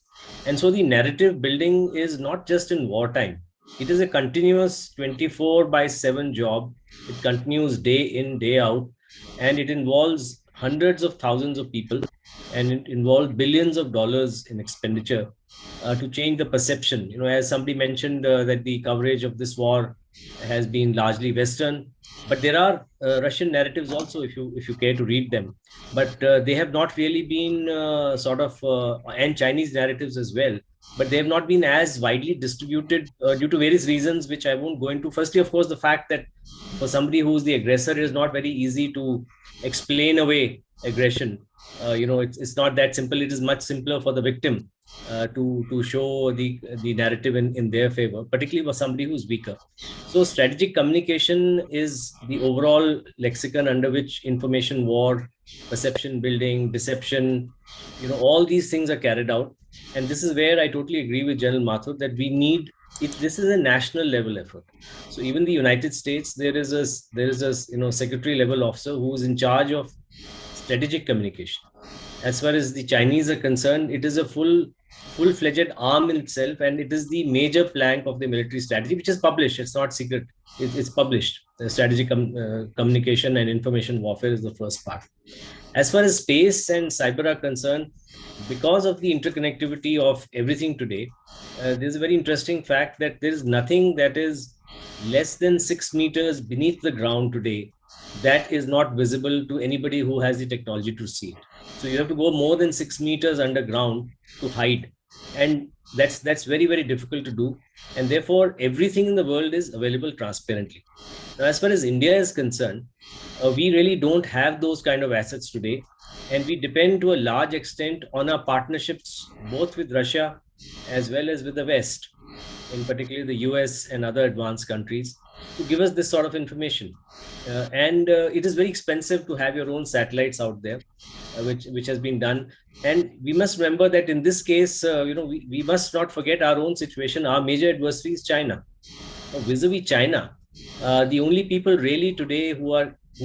And so the narrative building is not just in wartime. It is a continuous 24/7 job. It continues day in, day out, and it involves hundreds of thousands of people, and it involves billions of dollars in expenditure to change the perception. As somebody mentioned that the coverage of this war has been largely Western, but there are Russian narratives also, if you care to read them. But they have not really been and Chinese narratives as well. But they have not been as widely distributed due to various reasons, which I won't go into. Firstly, of course, the fact that for somebody who's the aggressor, it is not very easy to explain away aggression. It's not that simple. It is much simpler for the victim to show the narrative in their favor, particularly for somebody who's weaker. So strategic communication is the overall lexicon under which information war, perception building, deception, all these things are carried out. And this is where I totally agree with General Mathur that we need it. This is a national level effort. So even the United States, there is a secretary level officer who is in charge of strategic communication. As far as the Chinese are concerned, it is a full-fledged arm in itself, and it is the major plank of the military strategy, which is published. It's not secret. It's published. The strategic communication and information warfare is the first part. As far as space and cyber are concerned, because of the interconnectivity of everything today, there's a very interesting fact that there is nothing that is less than 6 meters beneath the ground today that is not visible to anybody who has the technology to see it. So you have to go more than 6 meters underground to hide. And that's very, very difficult to do. And therefore, everything in the world is available transparently. Now, as far as India is concerned, we really don't have those kind of assets today. and we depend to a large extent on our partnerships both with Russia as well as with the West, in particular the US and other advanced countries, to give us this sort of information. And it is very expensive to have your own satellites out there, which has been done. And we must remember that in this case, we must not forget our own situation. Our major adversary is China. Vis-a-vis China, the only people really today who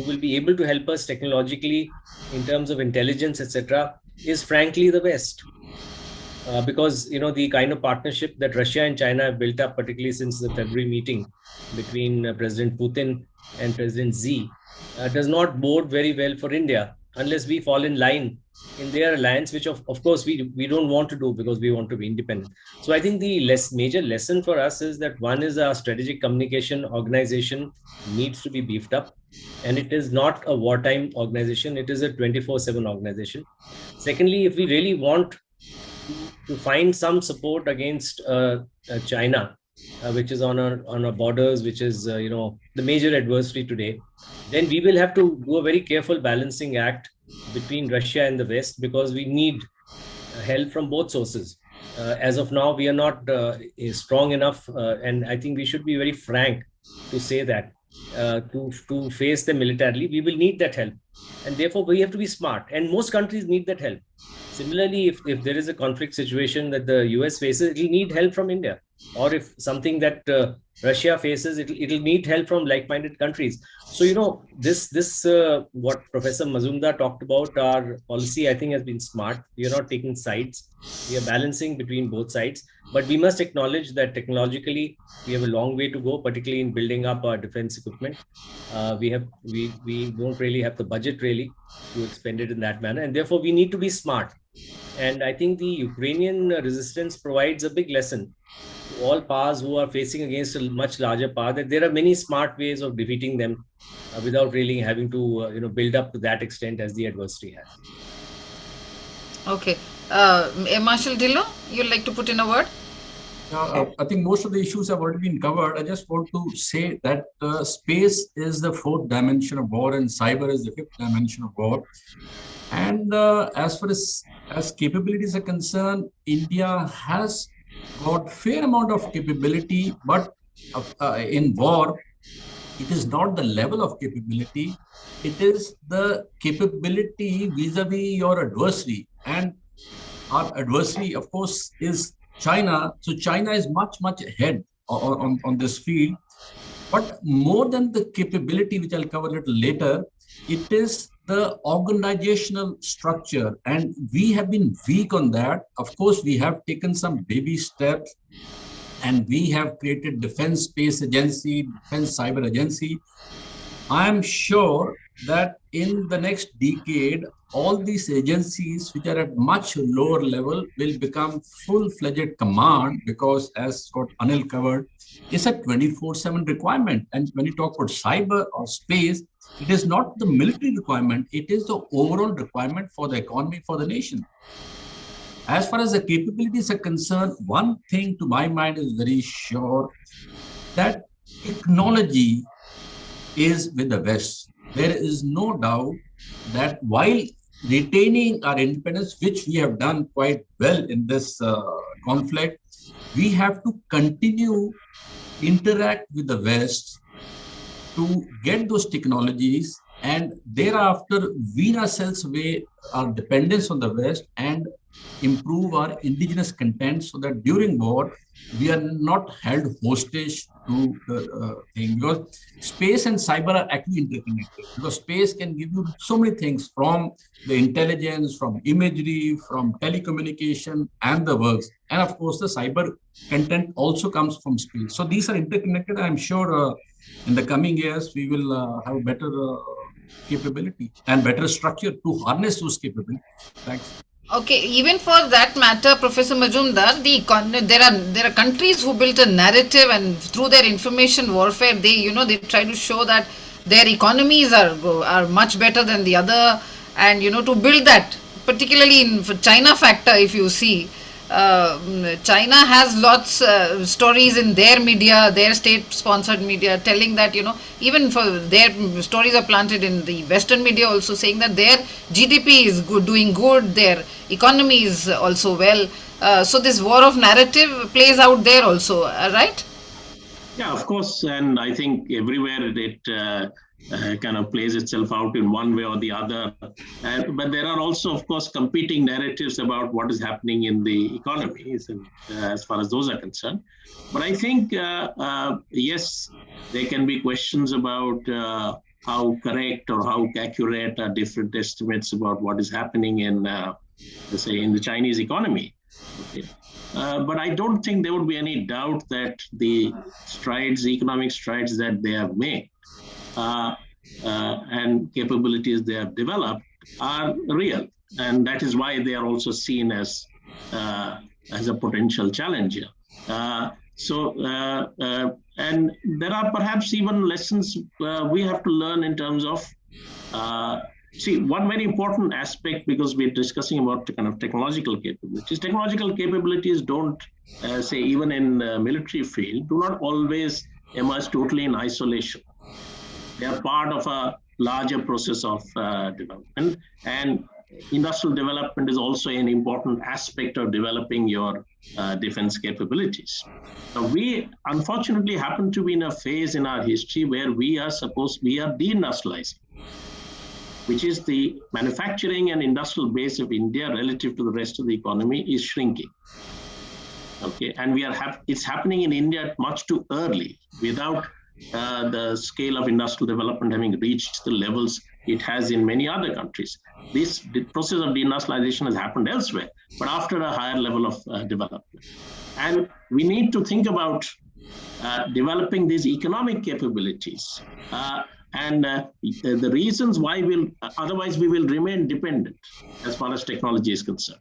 will be able to help us technologically in terms of intelligence, etc., is frankly the West. Because the kind of partnership that Russia and China have built up, particularly since the February meeting between President Putin and President Xi, does not bode very well for India unless we fall in line in their alliance, which of course we don't want to do because we want to be independent. So I think the major lesson for us is that one is our strategic communication organization needs to be beefed up, and it is not a wartime organization, it is a 24/7 organization. Secondly, if we really want to find some support against China, which is on our borders, which is the major adversary today, then we will have to do a very careful balancing act between Russia and the West, because we need help from both sources. As of now, we are not strong enough, and I think we should be very frank to say that to face them militarily, we will need that help, and therefore we have to be smart. And most countries need that help. Similarly, if there is a conflict situation that the US faces, it will need help from India. Or if something that Russia faces, it will need help from like-minded countries. So, this what Professor Mazumdar talked about, our policy, I think, has been smart. We are not taking sides. We are balancing between both sides. But we must acknowledge that technologically, we have a long way to go, particularly in building up our defense equipment. We don't really have the budget really to expend it in that manner. And therefore, we need to be smart. And I think the Ukrainian resistance provides a big lesson to all powers who are facing against a much larger power, that there are many smart ways of defeating them without really having to build up to that extent as the adversary has. Okay. Marshal Dillo, you'd like to put in a word? I think most of the issues have already been covered. I just want to say that space is the fourth dimension of war and cyber is the fifth dimension of war. And as far as capabilities are concerned, India has got fair amount of capability, but in war, it is not the level of capability. It is the capability vis-a-vis your adversary. And our adversary, of course, is China. So China is much, much ahead on this field. But more than the capability, which I'll cover a little later, it is the organizational structure. And we have been weak on that. Of course, we have taken some baby steps, and we have created Defense Space Agency, Defense Cyber Agency. I am sure that in the next decade, all these agencies, which are at much lower level, will become full-fledged command, because as what Anil covered, it's a 24/7 requirement. And when you talk about cyber or space, it is not the military requirement, it is the overall requirement for the economy, for the nation. As far as the capabilities are concerned, one thing to my mind is very sure, that technology is with the West. There is no doubt that while retaining our independence, which we have done quite well in this conflict, we have to continue interact with the West to get those technologies, and thereafter wean ourselves away our dependence on the West and improve our indigenous content, so that during war we are not held hostage to the thing. Because space and cyber are actually interconnected, because space can give you so many things, from the intelligence, from imagery, from telecommunication and the works, and of course the cyber content also comes from space. So these are interconnected. I'm sure in the coming years we will have better capability and better structure to harness those capabilities. Thanks. Okay, even for that matter, Professor Majumdar, there are countries who built a narrative, and through their information warfare, they try to show that their economies are much better than the other, and to build that, particularly in China factor, if you see, China has lots stories in their media, their state-sponsored media, telling that even for their stories are planted in the Western media also, saying that their GDP is good, doing good, their economy is also well. So this war of narrative plays out there also, right? Yeah, of course. And I think everywhere it kind of plays itself out in one way or the other. But there are also, of course, competing narratives about what is happening in the economies and, as far as those are concerned. But I think, yes, there can be questions about how correct or how accurate are different estimates about what is happening in, let's say, in the Chinese economy. Okay. But I don't think there would be any doubt that the economic strides that they have made and capabilities they have developed are real. And that is why they are also seen as a potential challenger. And there are perhaps even lessons we have to learn in terms of see, one very important aspect, because we're discussing about the kind of technological capabilities. Technological capabilities don't, say, even in military field, do not always emerge totally in isolation. They are part of a larger process of development. And industrial development is also an important aspect of developing your defense capabilities. So we unfortunately happen to be in a phase in our history where we are deindustrializing, which is the manufacturing and industrial base of India relative to the rest of the economy is shrinking. Okay, and it's happening in India much too early, without the scale of industrial development having reached the levels it has in many other countries. This process of deindustrialization has happened elsewhere, but after a higher level of development. And we need to think about developing these economic capabilities. And the reasons why otherwise we will remain dependent as far as technology is concerned.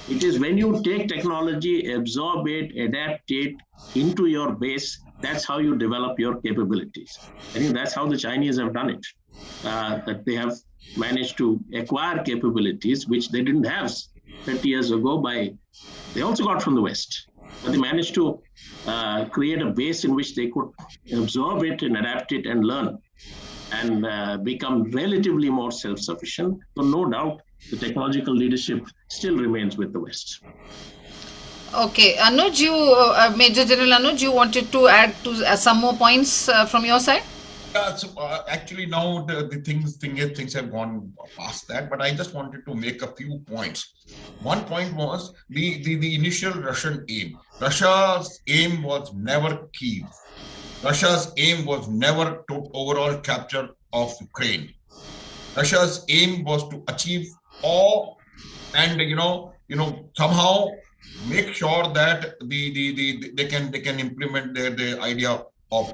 It is when you take technology, absorb it, adapt it into your base, that's how you develop your capabilities. I think that's how the Chinese have done it. That they have managed to acquire capabilities which they didn't have 30 years ago they also got from the West. But they managed to create a base in which they could absorb it and adapt it and learn and become relatively more self-sufficient. So no doubt the technological leadership still remains with the West. Okay, Anuj, Major General Anuj, you wanted to add to some more points from your side? So actually now the things have gone past that, but I just wanted to make a few points. One point was the initial Russian aim. Russia's aim was never Kyiv. Russia's aim was never to overall capture of Ukraine. Russia's aim was to achieve awe and somehow make sure that they can implement their idea of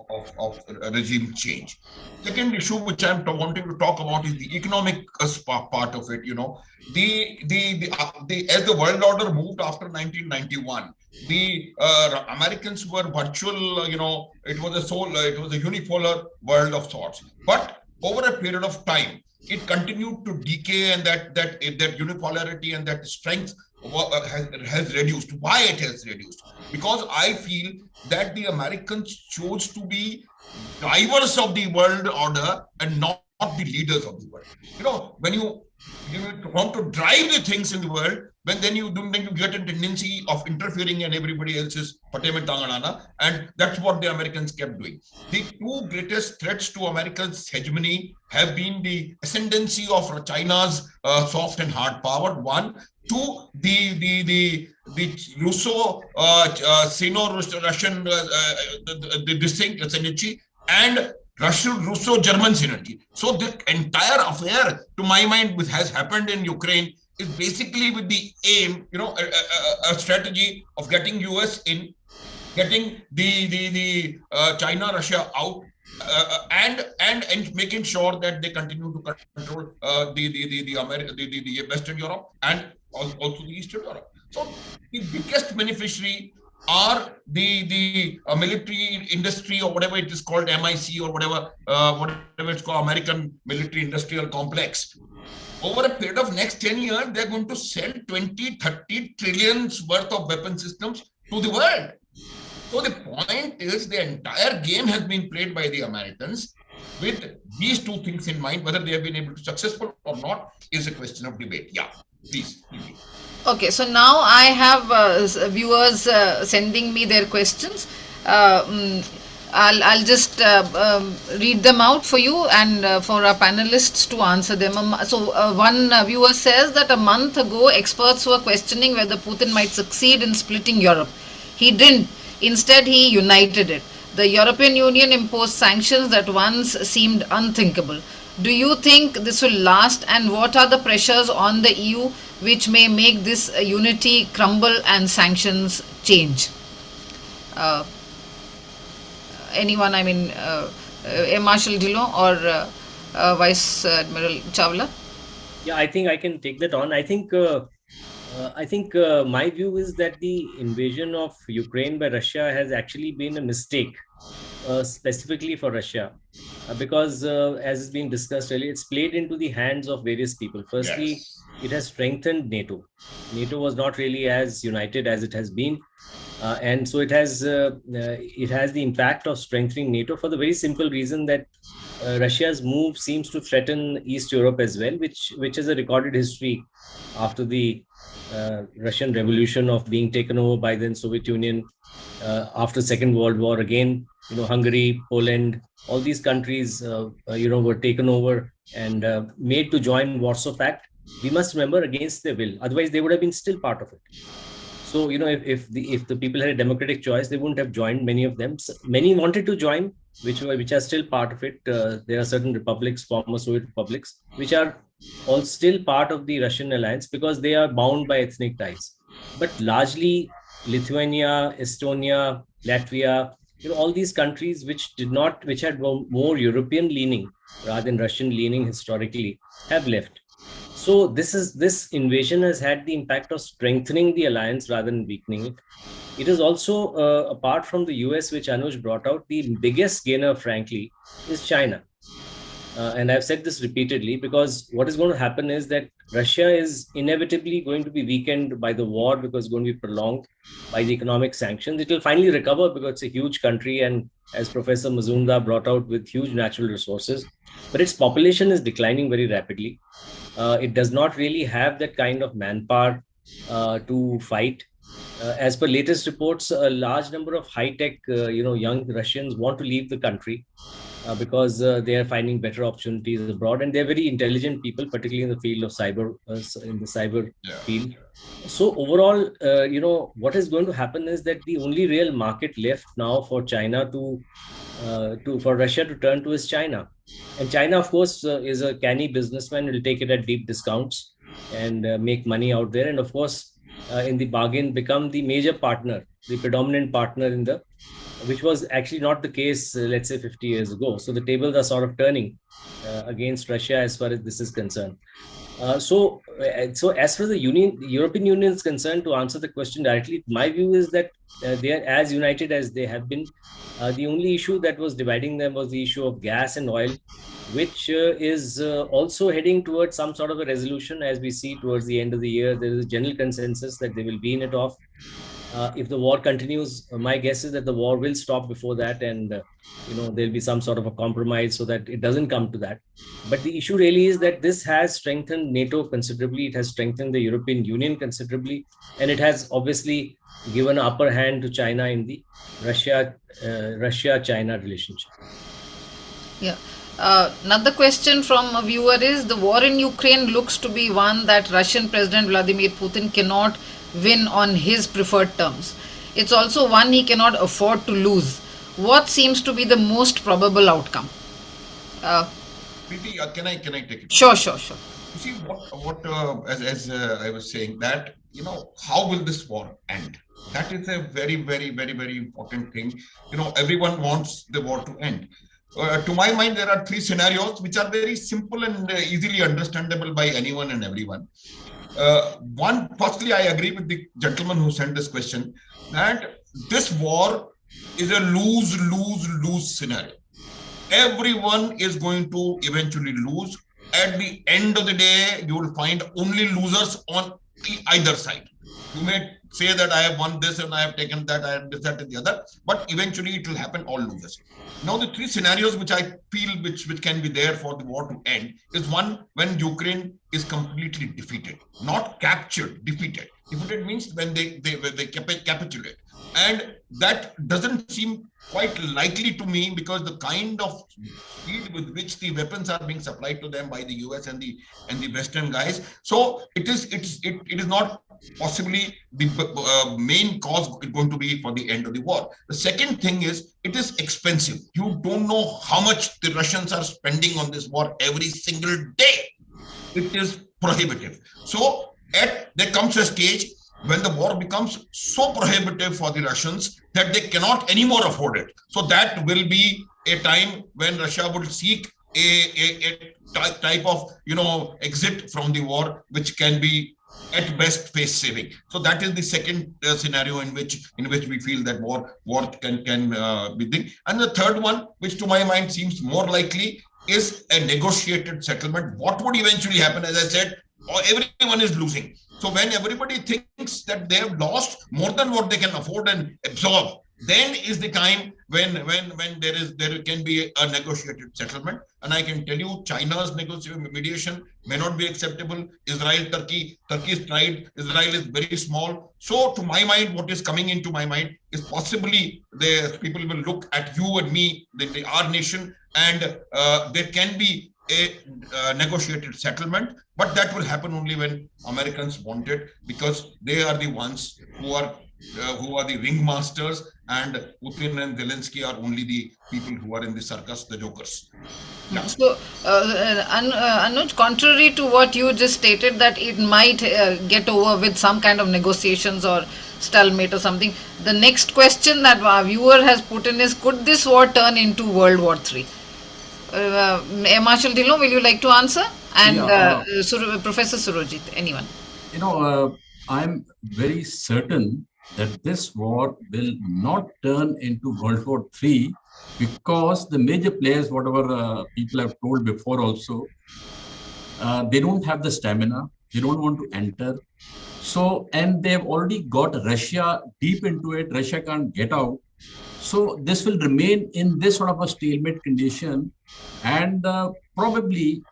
regime change. Second issue which I'm wanting to talk about is the economic part of it. As the world order moved after 1991, the Americans were virtual. It was a unipolar world of sorts. But over a period of time, it continued to decay, and that unipolarity and that strength has reduced. Why it has reduced? Because I feel that the Americans chose to be drivers of the world order and not the leaders of the world. When you want to drive the things in the world, then you get a tendency of interfering in everybody else's patemen tanganana, and that's what the Americans kept doing. The two greatest threats to America's hegemony have been the ascendancy of China's soft and hard power. One, two, the Russo Sino-Russian synergy, and Russo-German synergy. So the entire affair, to my mind, which has happened in Ukraine, is basically with the aim, a strategy of getting US in, getting the China-Russia out, and making sure that they continue to control the Western Europe and also the Eastern Europe. So the biggest beneficiary are the military industry or whatever it is called, MIC or whatever it's called, American Military Industrial Complex. Over a period of next 10 years, they're going to sell 20, 30 trillions worth of weapon systems to the world. So the point is the entire game has been played by the Americans with these two things in mind. Whether they have been able to successful or not is a question of debate. Yeah, please. Okay, so now I have viewers sending me their questions. I'll just read them out for you and for our panelists to answer them. So one viewer says that a month ago, experts were questioning whether Putin might succeed in splitting Europe. He didn't. Instead, he united it. The European Union imposed sanctions that once seemed unthinkable. Do you think this will last, and what are the pressures on the EU which may make this unity crumble and sanctions change? Anyone, Air Marshal Dhillon or Vice Admiral Chawla? Yeah, I think I can take that on. I think my view is that the invasion of Ukraine by Russia has actually been a mistake, specifically for Russia, because as has been discussed earlier, it's played into the hands of various people. Firstly, Yes. it has strengthened NATO. NATO was not really as united as it has been. And so it has the impact of strengthening NATO for the very simple reason that Russia's move seems to threaten East Europe as well, which is a recorded history after the Russian Revolution of being taken over by the Soviet Union after Second World War. Again, Hungary, Poland, all these countries, were taken over and made to join Warsaw Pact. We must remember, against their will. Otherwise, they would have been still part of it. So, if the people had a democratic choice, they wouldn't have joined. Many of them, many wanted to join, which are still part of it. There are certain republics, former Soviet republics, which are all still part of the Russian alliance because they are bound by ethnic ties. But largely, Lithuania, Estonia, Latvia, all these countries which had more European leaning rather than Russian leaning historically, have left. So this invasion has had the impact of strengthening the alliance rather than weakening it. It is also, apart from the US, which Anuj brought out, the biggest gainer, frankly, is China. And I've said this repeatedly because what is going to happen is that Russia is inevitably going to be weakened by the war because it's going to be prolonged, by the economic sanctions. It will finally recover because it's a huge country and, as Professor Mazumdar brought out, with huge natural resources. But its population is declining very rapidly. It does not really have that kind of manpower to fight. As per latest reports, a large number of high-tech, young Russians want to leave the country because they are finding better opportunities abroad, and they're very intelligent people, particularly in the field of cyber, field. So overall, what is going to happen is that the only real market left now for China for Russia to turn to is China. And China, of course, is a canny businessman. Will take it at deep discounts and make money out there. And of course, in the bargain, become the major partner, the predominant partner which was actually not the case, let's say 50 years ago. So the tables are sort of turning against Russia as far as this is concerned. So as far as the European Union is concerned, to answer the question directly, my view is that they are as united as they have been. The only issue that was dividing them was the issue of gas and oil, which is also heading towards some sort of a resolution. As we see towards the end of the year, there is a general consensus that they will wean it off. If the war continues, my guess is that the war will stop before that, and there'll be some sort of a compromise so that it doesn't come to that. But the issue really is that this has strengthened NATO considerably. It has strengthened the European Union considerably, and it has obviously given an upper hand to China in the Russia-China relationship. Yeah. Another question from a viewer is, the war in Ukraine looks to be one that Russian President Vladimir Putin cannot win on his preferred terms. It's also one he cannot afford to lose. What seems to be the most probable outcome? Preeti, can I take it? Sure. You see, what as I was saying, that how will this war end? That is a very, very, very, very important thing. Everyone wants the war to end. To my mind, there are three scenarios which are very simple and easily understandable by anyone and everyone. Firstly, I agree with the gentleman who sent this question that this war is a lose scenario. Everyone is going to eventually lose. At the end of the day, you will find only losers on either side. You may say that I have won this and I have taken that, I have this, that, and the other, but eventually it will happen all losers. Now, the three scenarios which I feel which can be there for the war to end is one, when Ukraine is completely defeated, not captured, defeated. Defeated means when they capitulate. And that doesn't seem quite likely to me, because the kind of speed with which the weapons are being supplied to them by the US and the Western guys. So it is not possibly the main cause going to be for the end of the war. The second thing is, it is expensive. You don't know how much the Russians are spending on this war every single day. It is prohibitive. So there comes a stage when the war becomes so prohibitive for the Russians that they cannot anymore afford it. So that will be a time when Russia will seek a type of exit from the war, which can be at best face saving. So that is the second scenario in which we feel that war can be thing. And the third one, which to my mind seems more likely, is a negotiated settlement. What would eventually happen, as I said, everyone is losing. So when everybody thinks that they have lost more than what they can afford and absorb, then is the time when there can be a negotiated settlement. And I can tell you, China's mediation may not be acceptable. Turkey's tried. Israel is very small. So to my mind, what is coming into my mind is possibly the people will look at you and me, our nation, and there can be a negotiated settlement, but that will happen only when Americans want it, because they are the ones who are the ringmasters, and Putin and Zelensky are only the people who are in the circus, the jokers. Yeah. So, Anuj, contrary to what you just stated, that it might get over with some kind of negotiations or stalemate or something, the next question that our viewer has put in is, could this war turn into World War III? Marshal Dillon, will you like to answer? And Professor Surojit, anyone? I'm very certain that this war will not turn into World War III, because the major players, whatever people have told before also, they don't have the stamina, they don't want to enter. So, and they've already got Russia deep into it, Russia can't get out. So this will remain in this sort of a stalemate condition, and probably,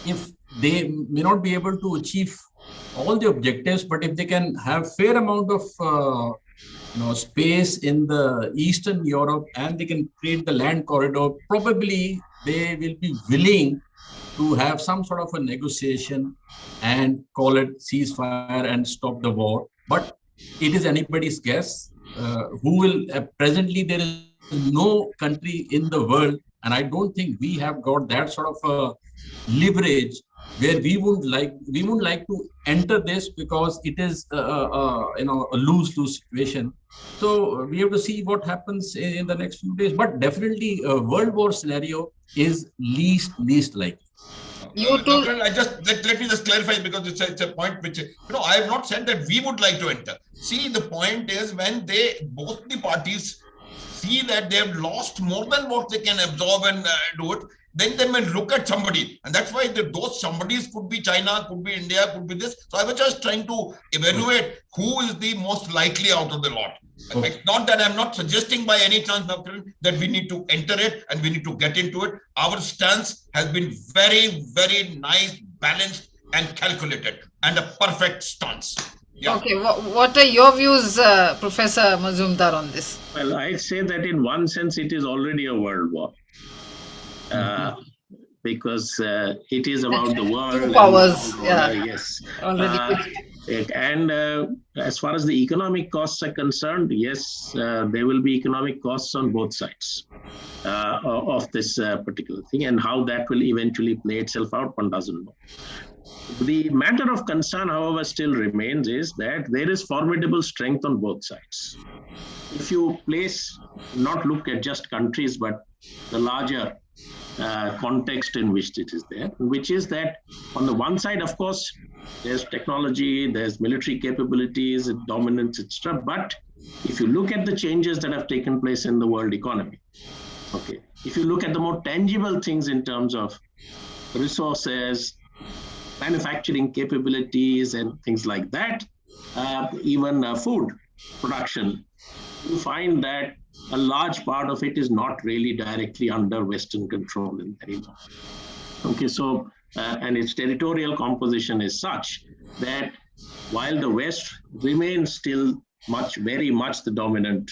if they may not be able to achieve all the objectives, but if they can have fair amount of space in the Eastern Europe, and they can create the land corridor, probably they will be willing to have some sort of a negotiation and call it ceasefire and stop the war. But it is anybody's guess. Who will presently, there is no country in the world, and I don't think we have got that sort of leverage where we wouldn't like to enter this, because it is a lose-lose situation. So we have to see what happens in the next few days. But definitely, a World War scenario is least likely. Let me just clarify, because it's a point which I have not said that we would like to enter. See, the point is, when both the parties see that they have lost more than what they can absorb and do it, then they may look at somebody, and that's why those somebodies could be China, could be India, could be this. So I was just trying to evaluate who is the most likely out of the lot. Okay. It's not that I'm not suggesting by any chance that we need to enter it and we need to get into it. Our stance has been very, very nice, balanced, and calculated, and a perfect stance. Yeah. Okay, what are your views, Professor Mazumdar, on this? Well, I'd say that in one sense it is already a world war. Because it is about the world. Two powers, yes. Already. And as far as the economic costs are concerned, yes, there will be economic costs on both sides of this particular thing, and how that will eventually play itself out, one doesn't know. The matter of concern, however, still remains is that there is formidable strength on both sides. If you not look at just countries, but the larger context in which it is there, which is that on the one side, of course, there's technology, there's military capabilities, dominance, etc. But if you look at the changes that have taken place in the world economy, okay, if you look at the more tangible things in terms of resources, manufacturing capabilities, and things like that, even food production, you find that a large part of it is not really directly under Western control anymore. Okay, so, and its territorial composition is such that while the West remains still very much the dominant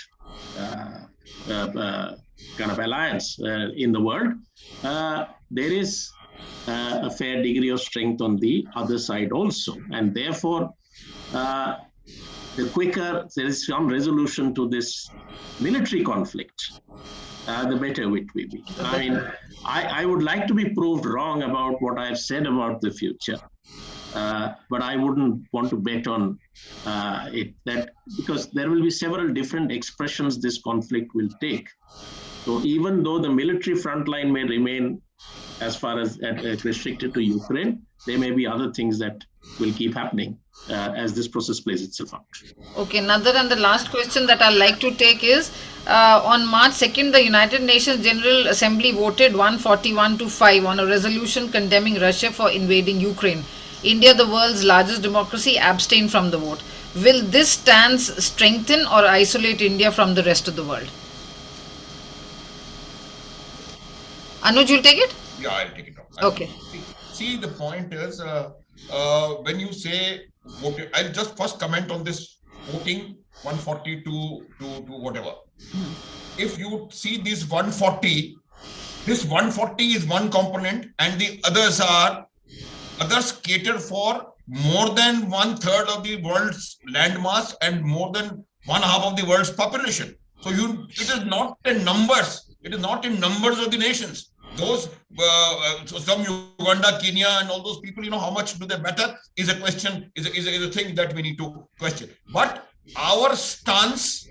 kind of alliance in the world, there is a fair degree of strength on the other side also. And therefore, the quicker there is some resolution to this military conflict, the better it will be. I mean, I would like to be proved wrong about what I've said about the future, but I wouldn't want to bet on it, that because there will be several different expressions this conflict will take. So even though the military front line may remain as far as restricted to Ukraine, there may be other things that will keep happening as this process plays itself out. Okay, another and the last question that I'd like to take is, on March 2nd, the United Nations General Assembly voted 141-5 on a resolution condemning Russia for invading Ukraine. India, the world's largest democracy, abstained from the vote. Will this stance strengthen or isolate India from the rest of the world? Anuj, you'll take it? Yeah, I'll take it up. Okay. See, the point is, when you say voting, I'll just first comment on this voting 140 to whatever. If you see this 140 is one component, and the others cater for more than 1/3 of the world's landmass and more than 1/2 of the world's population. So it is not in numbers. It is not in numbers of the nations. Those, so some Uganda, Kenya, and all those people, how much do they matter is a question, is a thing that we need to question. But our stance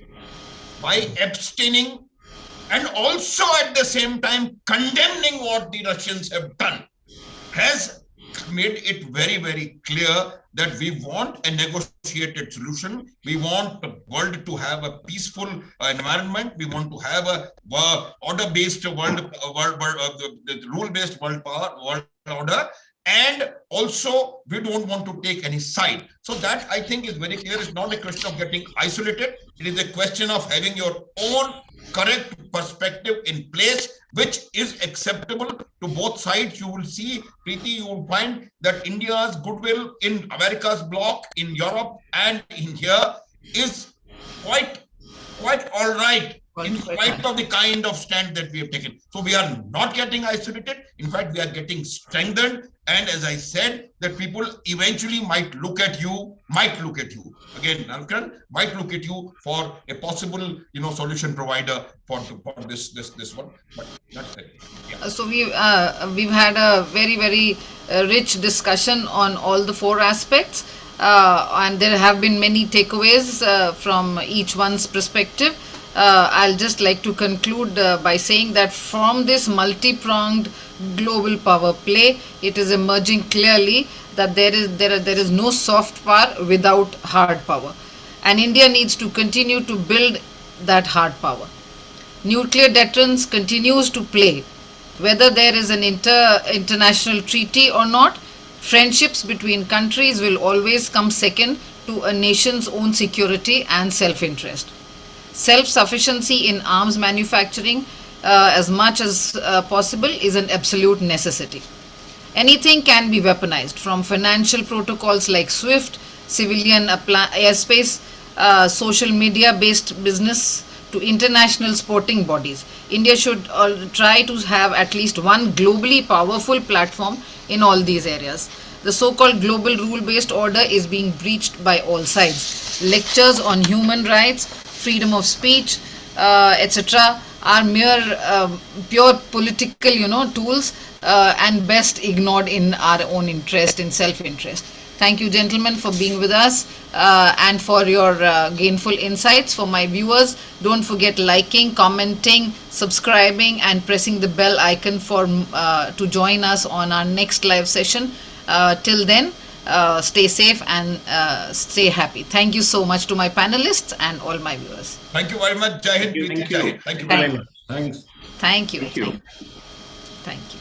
by abstaining and also at the same time condemning what the Russians have done has made it very, very clear that we want a negotiated solution. We want the world to have a peaceful environment. We want to have a order-based rule-based world order. And also, we don't want to take any side. So that, I think, is very clear. It's not a question of getting isolated. It is a question of having your own correct perspective in place, which is acceptable to both sides. You will see, Preeti, you will find that India's goodwill in America's bloc, in Europe, and in here is quite all right, in spite of the kind of stand that we have taken. So we are not getting isolated. In fact, we are getting strengthened. And as I said, that people eventually might look at you, again, Nalkan, might look at you for a possible, solution provider for this one. But that's it. Yeah. So we've had a very, very rich discussion on all the four aspects, and there have been many takeaways from each one's perspective. I'll just like to conclude by saying that from this multi-pronged global power play, it is emerging clearly that there is no soft power without hard power, and India needs to continue to build that hard power. Nuclear deterrence continues to play, whether there is an international treaty or not. Friendships between countries will always come second to a nation's own security and self-interest. Self-sufficiency in arms manufacturing as much as possible is an absolute necessity. Anything can be weaponized, from financial protocols like SWIFT, civilian airspace, social media-based business to international sporting bodies. India should try to have at least one globally powerful platform in all these areas. The so-called global rule-based order is being breached by all sides. Lectures on human rights, freedom of speech, etc. are mere pure political, tools and best ignored in our own interest, in self-interest. Thank you, gentlemen, for being with us and for your gainful insights. For my viewers, don't forget liking, commenting, subscribing, and pressing the bell icon for to join us on our next live session. Till then, stay safe and stay happy. Thank you so much to my panelists and all my viewers. Thank you very much. Jai Hind, Preeti. Jai Hind. Thank you very much. Thanks. Thank you. Thank you. Thank you.